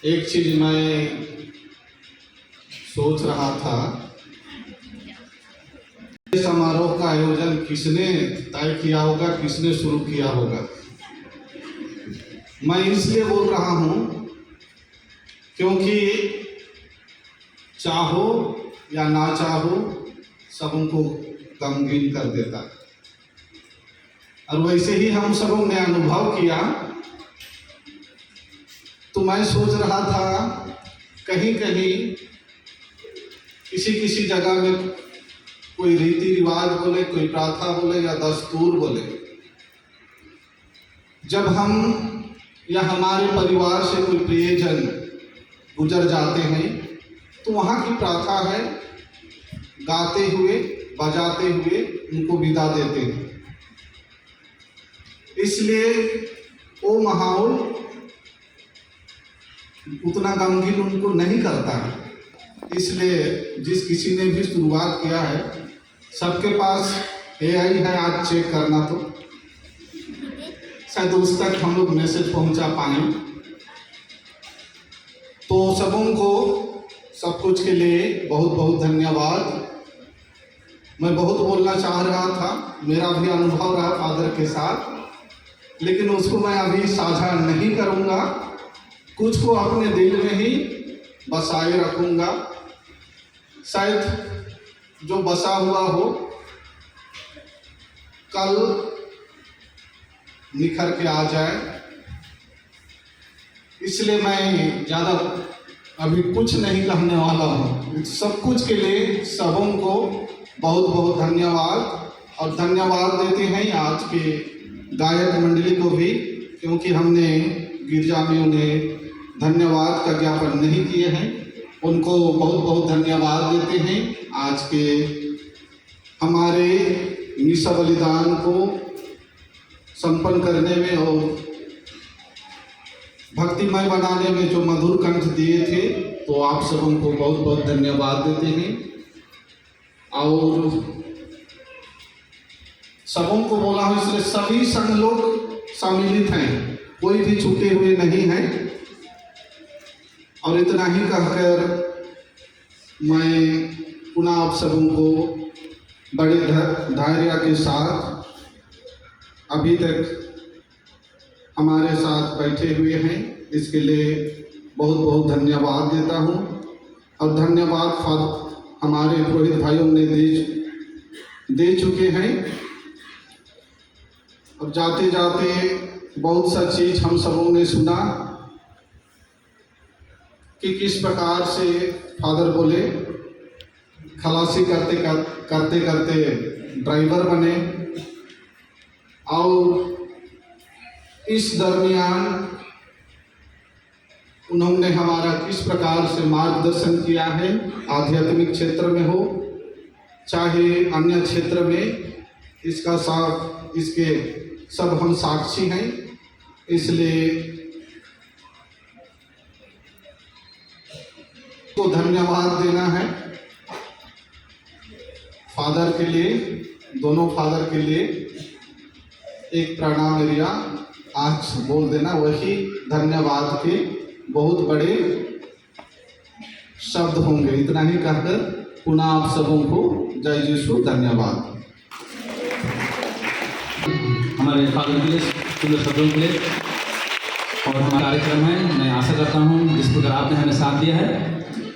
एक चीज मैं सोच रहा था, समारोह का आयोजन किसने तय किया होगा, किसने शुरू किया होगा। मैं इसलिए बोल रहा हूँ क्योंकि चाहो या ना चाहो सब उनको गमगीन कर देता है। और वैसे ही हम सबों ने अनुभव किया। तो मैं सोच रहा था कहीं कहीं किसी जगह में कोई रीति रिवाज बोले, कोई प्रथा बोले या दस्तूर बोले, जब हम या हमारे परिवार से कोई प्रियजन गुजर जाते हैं तो वहाँ की प्रथा है गाते हुए बजाते हुए उनको विदा देते हैं। इसलिए वो माहौल उतना गमगीन उनको नहीं करता है। इसलिए जिस किसी ने भी शुरुआत किया है, सबके पास AI है, आज चेक करना तो शायद उस तक हम लोग मैसेज पहुंचा पाए। तो सबों को सब कुछ के लिए बहुत बहुत धन्यवाद। मैं बहुत बोलना चाह रहा था, मेरा भी अनुभव रहा फादर के साथ, लेकिन उसको मैं अभी साझा नहीं करूंगा। कुछ को अपने दिल में ही बसाए रखूंगा। शायद जो बसा हुआ हो कल निखर के आ जाए। इसलिए मैं ज़्यादा अभी कुछ नहीं कहने वाला हूँ। सब कुछ के लिए सबों को बहुत बहुत धन्यवाद। और धन्यवाद देते हैं आज के गायक मंडली को भी, क्योंकि हमने गिरजा में उन्हें धन्यवाद का ज्ञापन नहीं किए हैं। उनको बहुत बहुत धन्यवाद देते हैं आज के हमारे निशा बलिदान को संपन्न करने में और भक्तिमय बनाने में जो मधुर कंठ दिए थे। तो आप सबों को बहुत बहुत धन्यवाद देते हैं। और सबों को बोला हूँ, इसलिए सभी संघ लोग सम्मिलित हैं, कोई भी छूटे हुए नहीं हैं। और इतना ही कहकर मैं पुनः आप सबों को बड़े धैर्य के साथ अभी तक हमारे साथ बैठे हुए हैं, इसके लिए बहुत बहुत धन्यवाद देता हूँ। और धन्यवाद हमारे पुरोहित भाइयों ने दे चुके हैं। और जाते जाते बहुत सा चीज़ हम सबों ने सुना कि किस प्रकार से फादर बोले खलासी करते करते ड्राइवर बने। और इस दरमियान उन्होंने हमारा किस प्रकार से मार्गदर्शन किया है, आध्यात्मिक क्षेत्र में हो चाहे अन्य क्षेत्र में, इसके सब हम साक्षी हैं। इसलिए को धन्यवाद देना है फादर के लिए, दोनों फादर के लिए एक प्रणाम एरिया आज बोल देना, वही धन्यवाद के बहुत बड़े शब्द होंगे। इतना ही कहकर पुनः आप सबों को जय यीशु, धन्यवाद। हमारे फादर के लिए सुंदर शब्दों के लिए और हमारा कार्यक्रम है। मैं आशा करता हूँ जिस प्रकार आपने हमें साथ दिया है,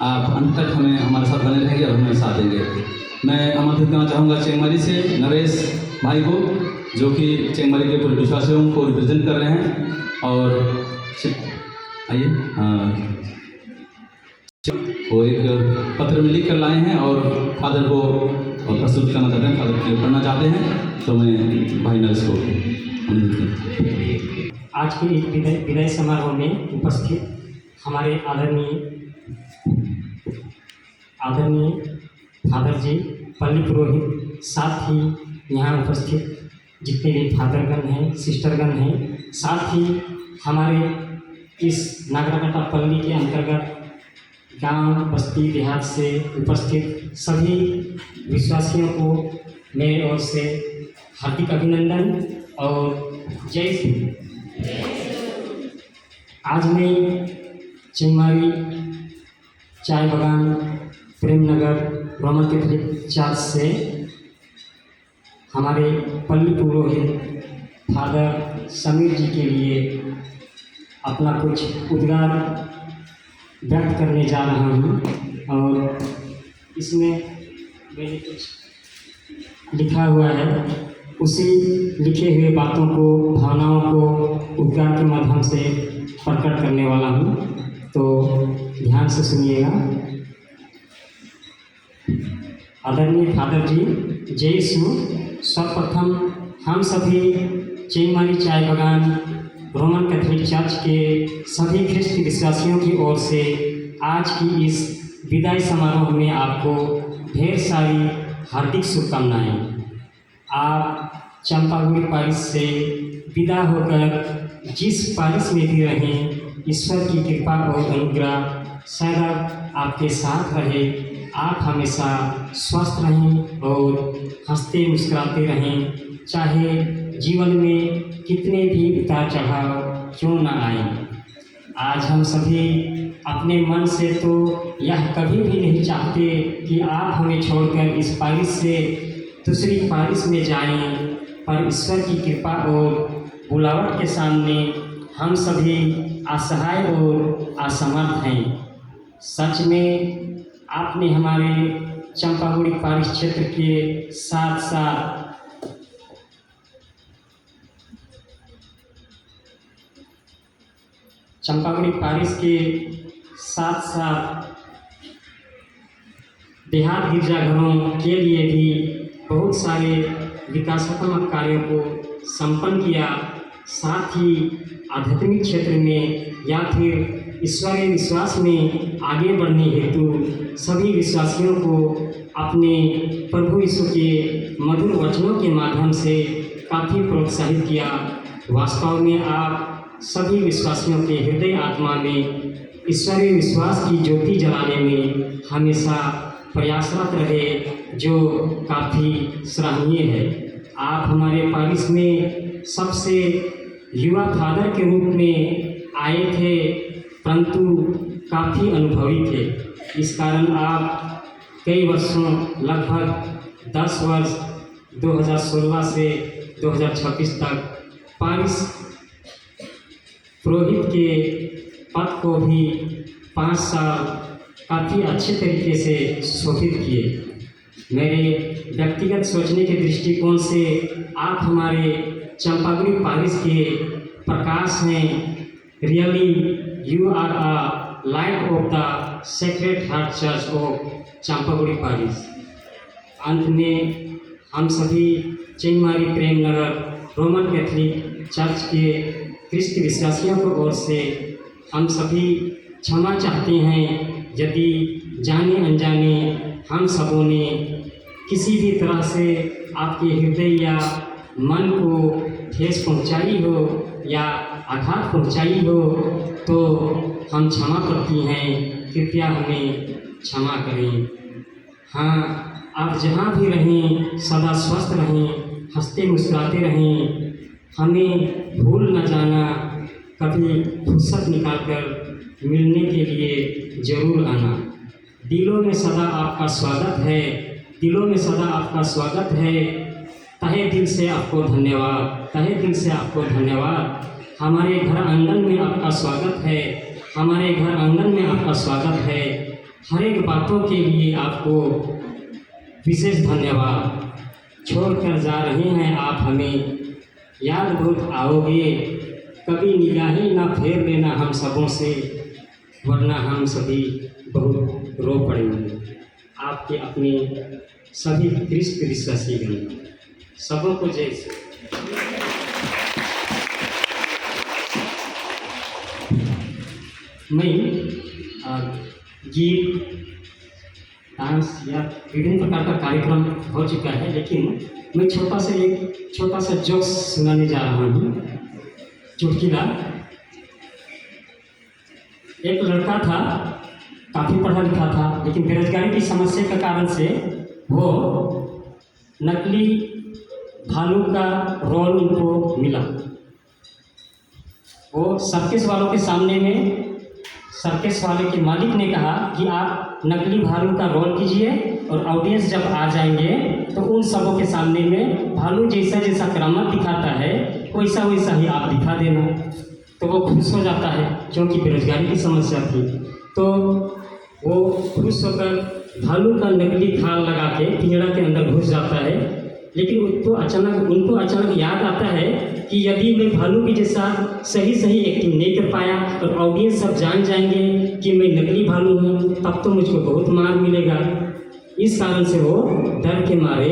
आप अंत तक हमें हमारे साथ बने रहेंगे और हमें साथ देंगे। मैं आमंत्रित करना चाहूँगा चेंगमारी से नरेश भाई को, जो कि चेंगमारी के पूरे विश्वासियों को रिप्रेजेंट कर रहे हैं। और आइए, वो एक पत्र में लिख कर लाए हैं और फादर को प्रस्तुत करना चाहते हैं, फादर के लिए पढ़ना चाहते हैं। तो मैं भाई नरेश को आज के इस विदाई समारोह में उपस्थित हमारे आदरणीय फादर जी, पल्ली पुरोहित, साथ ही यहाँ उपस्थित जितने भी फादरगण हैं, सिस्टरगण हैं, साथ ही हमारे इस नागराकटा पल्ली के अंतर्गत गांव, बस्ती, देहात से उपस्थित सभी विश्वासियों को मेरे ओर से हार्दिक अभिनंदन और जय श्री। आज मैं चेंगमारी चाय बागान प्रेम नगर रोमन कैथोलिक चर्च से हमारे पल्ली पुरोहित फादर समीर जी के लिए अपना कुछ उद्गार व्यक्त करने जा रहा हूँ। और इसमें मैंने कुछ लिखा हुआ है, उसी लिखे हुए बातों को, भावनाओं को उद्गार के माध्यम से प्रकट करने वाला हूँ, तो ध्यान से सुनिएगा। आदरणीय फादर जी, जय यीशु। सर्वप्रथम हम सभी चेंगमारी चाय बागान रोमन कैथोलिक चर्च के सभी ख्रिस्त विश्वासियों की ओर से आज की इस विदाई समारोह में आपको ढेर सारी हार्दिक शुभकामनाएं। आप चंपागुड़ी पारिश से विदा होकर जिस पारिश में भी रहें, ईश्वर की कृपा और अनुग्रह सदा आपके साथ रहे। आप हमेशा स्वस्थ रहें और हंसते मुस्कुराते रहें, चाहे जीवन में कितने भी उतार चढ़ाव क्यों न आए। आज हम सभी अपने मन से तो यह कभी भी नहीं चाहते कि आप हमें छोड़कर इस पारिश से दूसरी पारिश में जाएं, पर ईश्वर की कृपा और बुलावट के सामने हम सभी असहाय और असमर्थ हैं। सच में आपने हमारे चंपागुड़ी पारिश क्षेत्र के साथ साथ चंपागुड़ी पारिश के साथ साथ देहात गिरजाघरों के लिए भी बहुत सारे विकासात्मक कार्यों को संपन्न किया। साथ ही आध्यात्मिक क्षेत्र में या फिर ईश्वरीय विश्वास में आगे बढ़ने हेतु सभी विश्वासियों को अपने प्रभु यीशु के मधुर वचनों के माध्यम से काफ़ी प्रोत्साहित किया। वास्तव में आप सभी विश्वासियों के हृदय आत्मा में ईश्वरीय विश्वास की ज्योति जलाने में हमेशा प्रयासरत रहे, जो काफ़ी सराहनीय है। आप हमारे पारिश में सबसे युवा फादर के रूप में आए थे, परंतु काफ़ी अनुभवी थे। इस कारण आप कई वर्षों, लगभग 10 वर्ष 2016 से 2026 तक पारिश पुरोहित के पद को भी 5 साल काफ़ी अच्छे तरीके से शोभित किए। मेरे व्यक्तिगत सोचने के दृष्टिकोण से आप हमारे चंपागुड़ी पारिश के प्रकाश हैं। Really you are a light of the sacred heart church of Champaguri parish. अंत में हम सभी Chengmari Prem Nagar Roman Catholic church के ख्रिस्त विश्वासियों की ओर से हम सभी क्षमा चाहते हैं यदि जाने अनजाने हम सबों ने किसी भी तरह से आपके हृदय या मन को ठेस पहुंचाई हो या आघात पहुंचाई हो, तो हम क्षमा करती हैं। कृपया हमें क्षमा करें। हाँ, आप जहाँ भी रहें सदा स्वस्थ रहें, हंसते मुस्कुराते रहें। हमें भूल न जाना, कभी फुर्सत निकाल कर मिलने के लिए ज़रूर आना। दिलों में सदा आपका स्वागत है, दिलों में सदा आपका स्वागत है। तहे दिल से आपको धन्यवाद, तहे दिल से आपको धन्यवाद। हमारे घर आंगन में आपका स्वागत है, हमारे घर आंगन में आपका स्वागत है। हर एक बातों के लिए आपको विशेष धन्यवाद। छोड़कर जा रहे हैं आप हमें, याद बहुत आओगे। कभी निगाही ना फेर लेना हम सबों से, वरना हम सभी बहुत रो पड़ेंगे। आपके अपने सभी ख्रिस्त विश्वासीगण सबों को जय श्री। मैं गीत, डांस या विभिन्न प्रकार का कार्यक्रम हो चुका है, लेकिन मैं एक छोटा सा जोक्स सुनाने जा रहा हूँ। चुटकीला। एक लड़का था, काफ़ी पढ़ा लिखा था, लेकिन बेरोजगारी की समस्या के कारण से वो नकली भालू का रोल उनको मिला। वो सर्कस वालों के सामने में सर्कस वाले के मालिक ने कहा कि आप नकली भालू का रोल कीजिए और ऑडियंस जब आ जाएंगे तो उन सबों के सामने में भालू जैसा जैसा करामत दिखाता है वैसा वैसा ही आप दिखा देना। तो वो खुश हो जाता है, क्योंकि बेरोजगारी की समस्या थी। तो वो खुश होकर भालू का नकली खाल लगा के पिंजड़ा के अंदर घुस जाता है। लेकिन उनको अचानक याद आता है कि यदि मैं भालू की जैसा सही एक्टिंग नहीं कर पाया और ऑडियंस सब जान जाएंगे कि मैं नकली भालू हूँ, तब तो मुझको बहुत मार मिलेगा। इस कारण से वो डर के मारे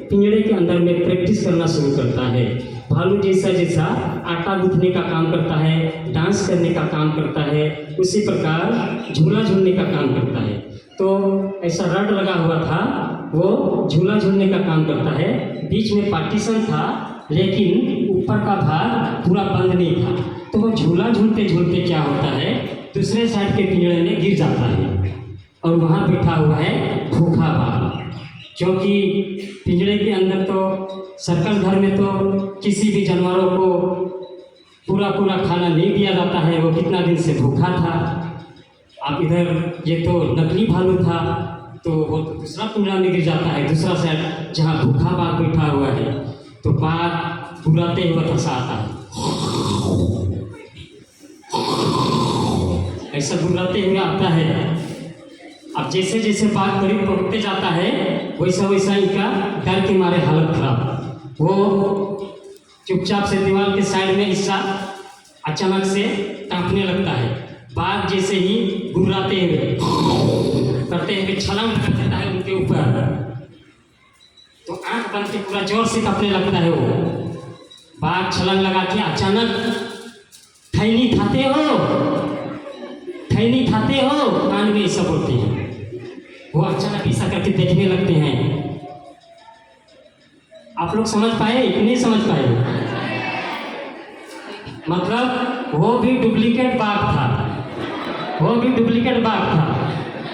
पिंजड़े के अंदर में प्रैक्टिस करना शुरू करता है। भालू जैसा आटा गूंथने का काम करता है, डांस करने का काम करता है, उसी प्रकार झूला झूलने का काम करता है। तो ऐसा रड लगा हुआ था, वो झूला झूलने का काम करता है। बीच में पार्टीशन था, लेकिन ऊपर का भाग पूरा बंद नहीं था। तो वो झूला झूलते झूलते क्या होता है, दूसरे साइड के पिंजड़े में गिर जाता है और वहाँ बैठा हुआ है भूखा बाघ। क्योंकि पिंजड़े के अंदर तो सर्कस घर में तो किसी भी जानवरों को पूरा खाना नहीं दिया जाता है, वो कितना दिन से भूखा था। अब इधर ये तो नकली भालू था, तो वो तो दूसरा पिंजड़ा में गिर जाता है, दूसरा साइड जहाँ भूखा बाघ बैठा हुआ है। तो बाघ बुलाते हुए फंसा आता है, ऐसा बुलाते हुए आता है। अब जैसे जैसे बाघ करीब पहुँचते जाता है वैसा इनका डर के मारे हालत खराब। वो चुपचाप से दीवार के साइड में हिस्सा अचानक से कांपने लगता है। बाघ जैसे ही गुर्राते हुए करते हुए छलांग कर देता है उनके ऊपर। तो आंख बंद के पूरा जोर से कांपने लगता है वो। बाघ छलांग लगा के अचानक थैली खाते हो कान में ऐसा बोलते हैं। वो अचानक ऐसा करके देखने लगते हैं। आप लोग समझ पाए कि नहीं समझ पाए? मतलब वो भी डुप्लीकेट बाघ था,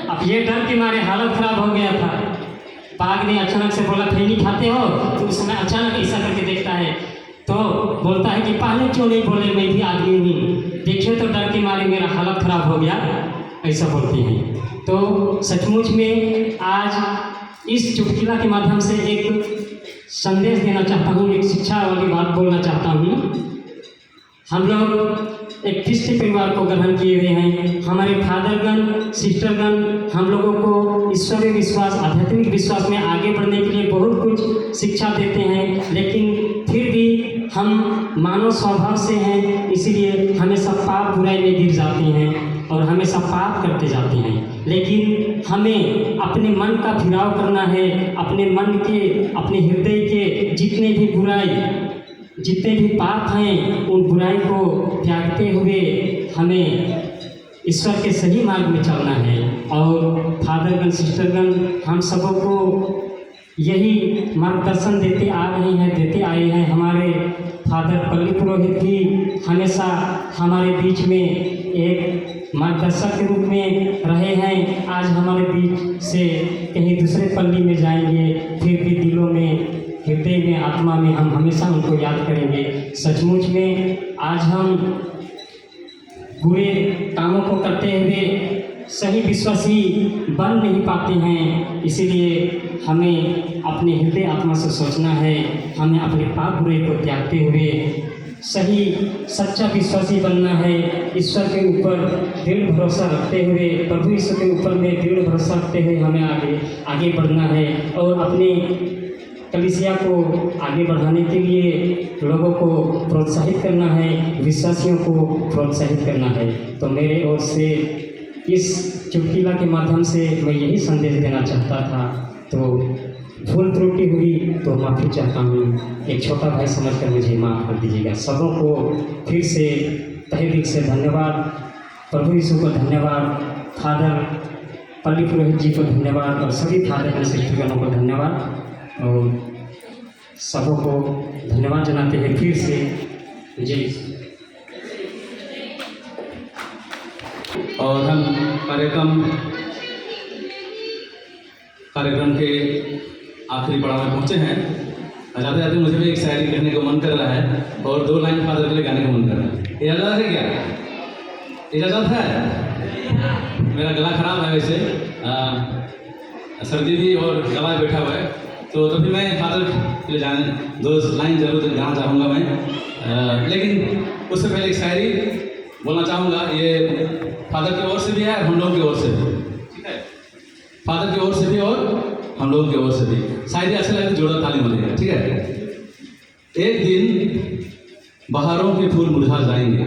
अब ये डर के मारे हालत खराब हो गया था। बाघ ने अचानक से बोला खैनी खाते हो, तो उस समय अचानक ऐसा करके देखता है, तो बोलता है कि पहले क्यों नहीं बोले, मैं भी आदमी हूँ, देखिए तो डर के मारे मेरा हालत खराब हो गया, ऐसा बोलते हैं। तो सचमुच में आज इस चुटकुला के माध्यम से एक संदेश देना चाहता हूँ, एक शिक्षा वाली बात बोलना चाहता हूँ। हम लोग एक ख्रिस्ती परिवार को ग्रहण किए हुए हैं। हमारे फादरगण, सिस्टरगण हम लोगों को ईश्वरीय विश्वास, आध्यात्मिक विश्वास में आगे बढ़ने के लिए बहुत कुछ शिक्षा देते हैं, लेकिन फिर भी हम मानव स्वभाव से हैं, इसलिए हमेशा पाप बुराई में गिर जाते हैं और हमेशा पाप करते जाते हैं। लेकिन हमें अपने मन का फिराव करना है, अपने मन के, अपने हृदय के जितने भी पाप हैं उन बुराई को त्यागते हुए हमें ईश्वर के सही मार्ग में चलना है। और फादरगण, सिस्टरगण हम सबों को यही मार्गदर्शन देते आए हैं। हमारे फादर पल्ली पुरोहित भी हमेशा हमारे बीच में एक मार्गदर्शक के रूप में रहे हैं। आज हमारे बीच से कहीं दूसरे पल्ली में जाएंगे, फिर भी दिलों में, हृदय में, आत्मा में हम हमेशा उनको याद करेंगे। सचमुच में आज हम बुरे कामों को करते हुए सही विश्वासी बन नहीं पाते हैं, इसीलिए हमें अपने हृदय आत्मा से सोचना है। हमें अपने पाप बुरे को त्यागते हुए सही सच्चा विश्वासी बनना है। ईश्वर के ऊपर दृढ़ भरोसा रखते हुए, प्रभु ईश्वर के ऊपर में दृढ़ भरोसा रखते हुए हमें आगे बढ़ना है और अपने कलीसिया को आगे बढ़ाने के लिए लोगों को प्रोत्साहित करना है, विश्वासियों को प्रोत्साहित करना है। तो मेरे ओर से इस चुटकिला के माध्यम से मैं यही संदेश देना चाहता था। तो भूल त्रुटि हुई तो माफ़ी चाहता हूँ, एक छोटा भाई समझकर मुझे माफ़ कर दीजिएगा। सबों को फिर से तहे दिल से धन्यवाद, प्रभु यीशु को धन्यवाद, फादर पल्ली पुरोहित जी को धन्यवाद और सभी फादर एंड सिस्टरगणों को धन्यवाद और सबों को धन्यवाद जनाते हैं फिर से। जी। और हम कार्यक्रम के आखिरी पड़ाव में पहुँचे हैं। जाते जाते मुझे भी एक शायरी कहने को मन कर रहा है और 2 लाइन फादर के लिए गाने को मन कर रहा है। इजाज़त है क्या? इजाज़त है? मेरा गला खराब है वैसे, सर्दी भी और गला बैठा हुआ है, तो तभी मैं फादर के लिए 2 लाइन जरूर गाना चाहूँगा मैं। लेकिन उससे पहले एक शायरी बोलना चाहूँगा। ये फादर की ओर से भी है और हम लोगों की ओर से भी, ठीक है? फादर की ओर से भी और हम लोगों की ओर से भी। शायरी अच्छा लगे तो जोड़ा ताली मिलेगा, ठीक है? एक दिन बहारों के फूल मुरझा जाएंगे,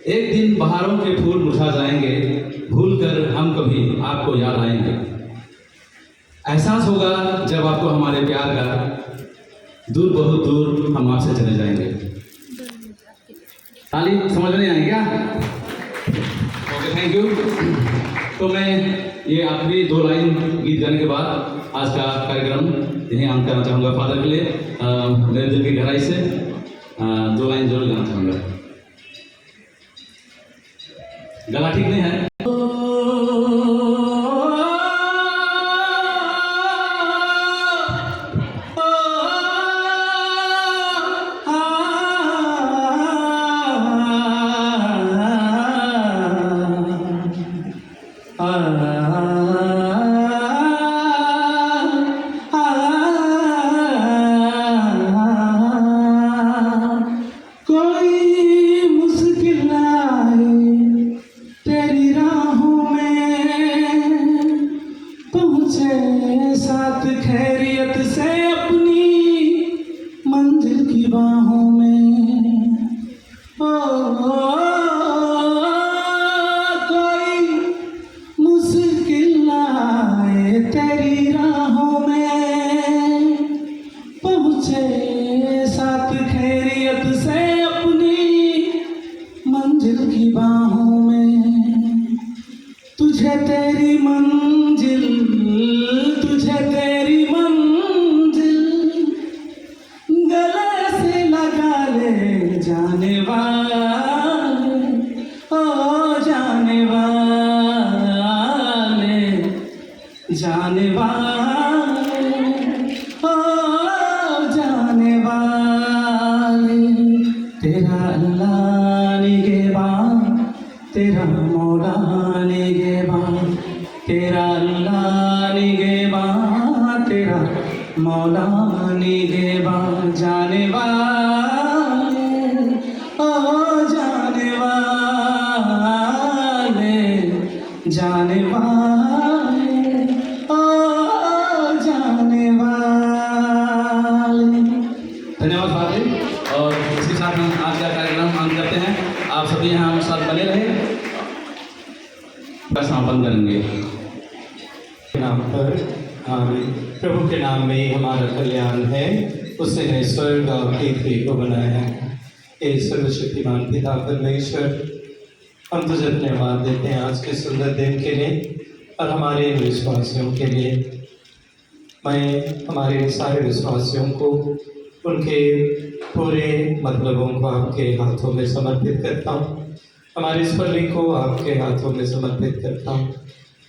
एक दिन बहारों के फूल मुरझा जाएंगे, भूल कर हम कभी आपको याद आएंगे। एहसास होगा जब आपको हमारे प्यार का, दूर बहुत दूर हम आपसे चले जाएंगे। ताली समझ में नहीं आई क्या? Okay, thank you. तो मैं ये आखिरी 2 लाइन गीत गाने के बाद आज का कार्यक्रम यहीं अंत करना चाहूँगा। फादर के लिए मेरे दिल की गहराई से 2 लाइन जरूर गाना चाहूँगा। गला ठीक नहीं है? समापन करेंगे। नाम पर प्रभु के नाम में ही हमारा कल्याण है। उसने स्वर्ग और पृथ्वी को बनाया है। हे सर्वशक्तिमान पिता परमेश्वर, हम तुझे धन्यवाद देते हैं आज के सुंदर दिन के लिए और हमारे विश्वासियों के लिए। मैं हमारे सारे विश्वासियों को उनके पूरे मतलबों को आपके हाथों में समर्पित करता हूँ हमारे इस पल्ली को आपके हाथों में समर्पित करता हूँ।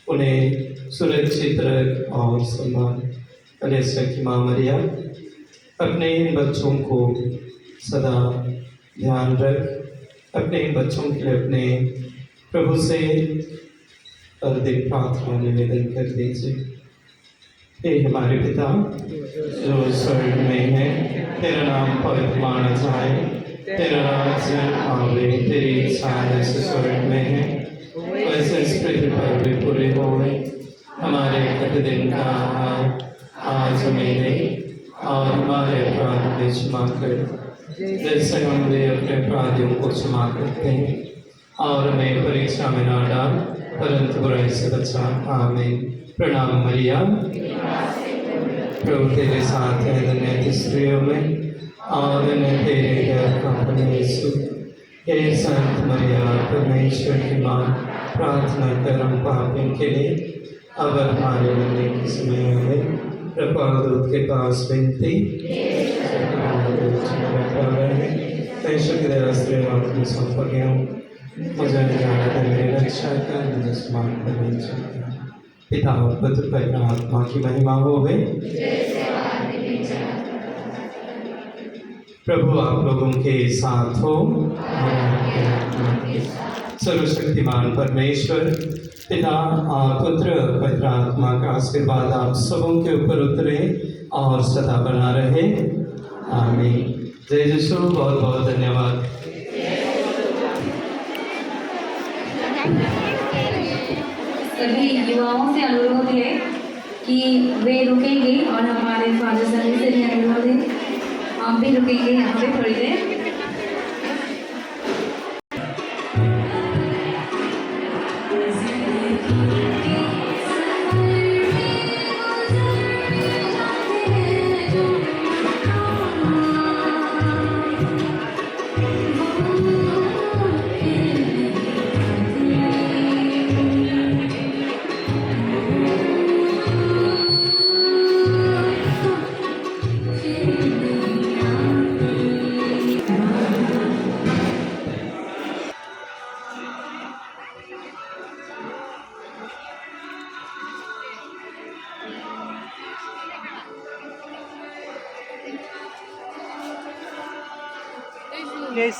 उन्हें सुरक्षित रख और संभाल। कलेसा की माँ मरिया अपने इन बच्चों को सदा ध्यान रख। अपने इन बच्चों के लिए अपने प्रभु से हर दिन प्रार्थना निवेदन कर दीजिए। हे हमारे पिता जो स्वर्ग में है, तेरा नाम पवित्र माना जाए, तेरा राज्य आवे, तेरी इच्छा जैसे स्वर्ग में है वैसे इस पृथ्वी पर भी पूरे होए। हमारे प्रतिदिन का आहार आज हमें दे और हमारे अपराध भी क्षमा कर जैसे हम भी अपने अपराधियों को क्षमा करते हैं, और हमें परीक्षा में ना डाल परंतु बुराई से बचा। आमीन। प्रणाम मरिया, प्रभु तेरे साथ है, धन्य तू स्त्रियों में और धन्य तेरे गर्भ का फल यीशु। हे संत मरिया परमेश्वर की माँ, प्रार्थना कर हम पापियों के लिए अब हमारे मरने के समय है। कृपाल दूत के पास विनती में सौंप गया हूँ, मुझे जाना मेरे रक्षा कर, मुझे स्मार्ट कर। पिता और पुत्र पवित्र आत्मा की महिमा हो गई। प्रभु आप लोगों के साथ हो। सर्वशक्तिमान परमेश्वर पिता और पुत्र पवित्र आत्मा का आशीर्वाद आप सबों के ऊपर उतरे और सदा बना रहे। आमीन। जय यीशु। बहुत बहुत धन्यवाद। सभी युवाओं से अनुरोध है कि वे रुकेंगे और हमारे फादर सभी से भी अनुरोध है हम भी रुकेंगे यहाँ पे थोड़ी देर। Yes.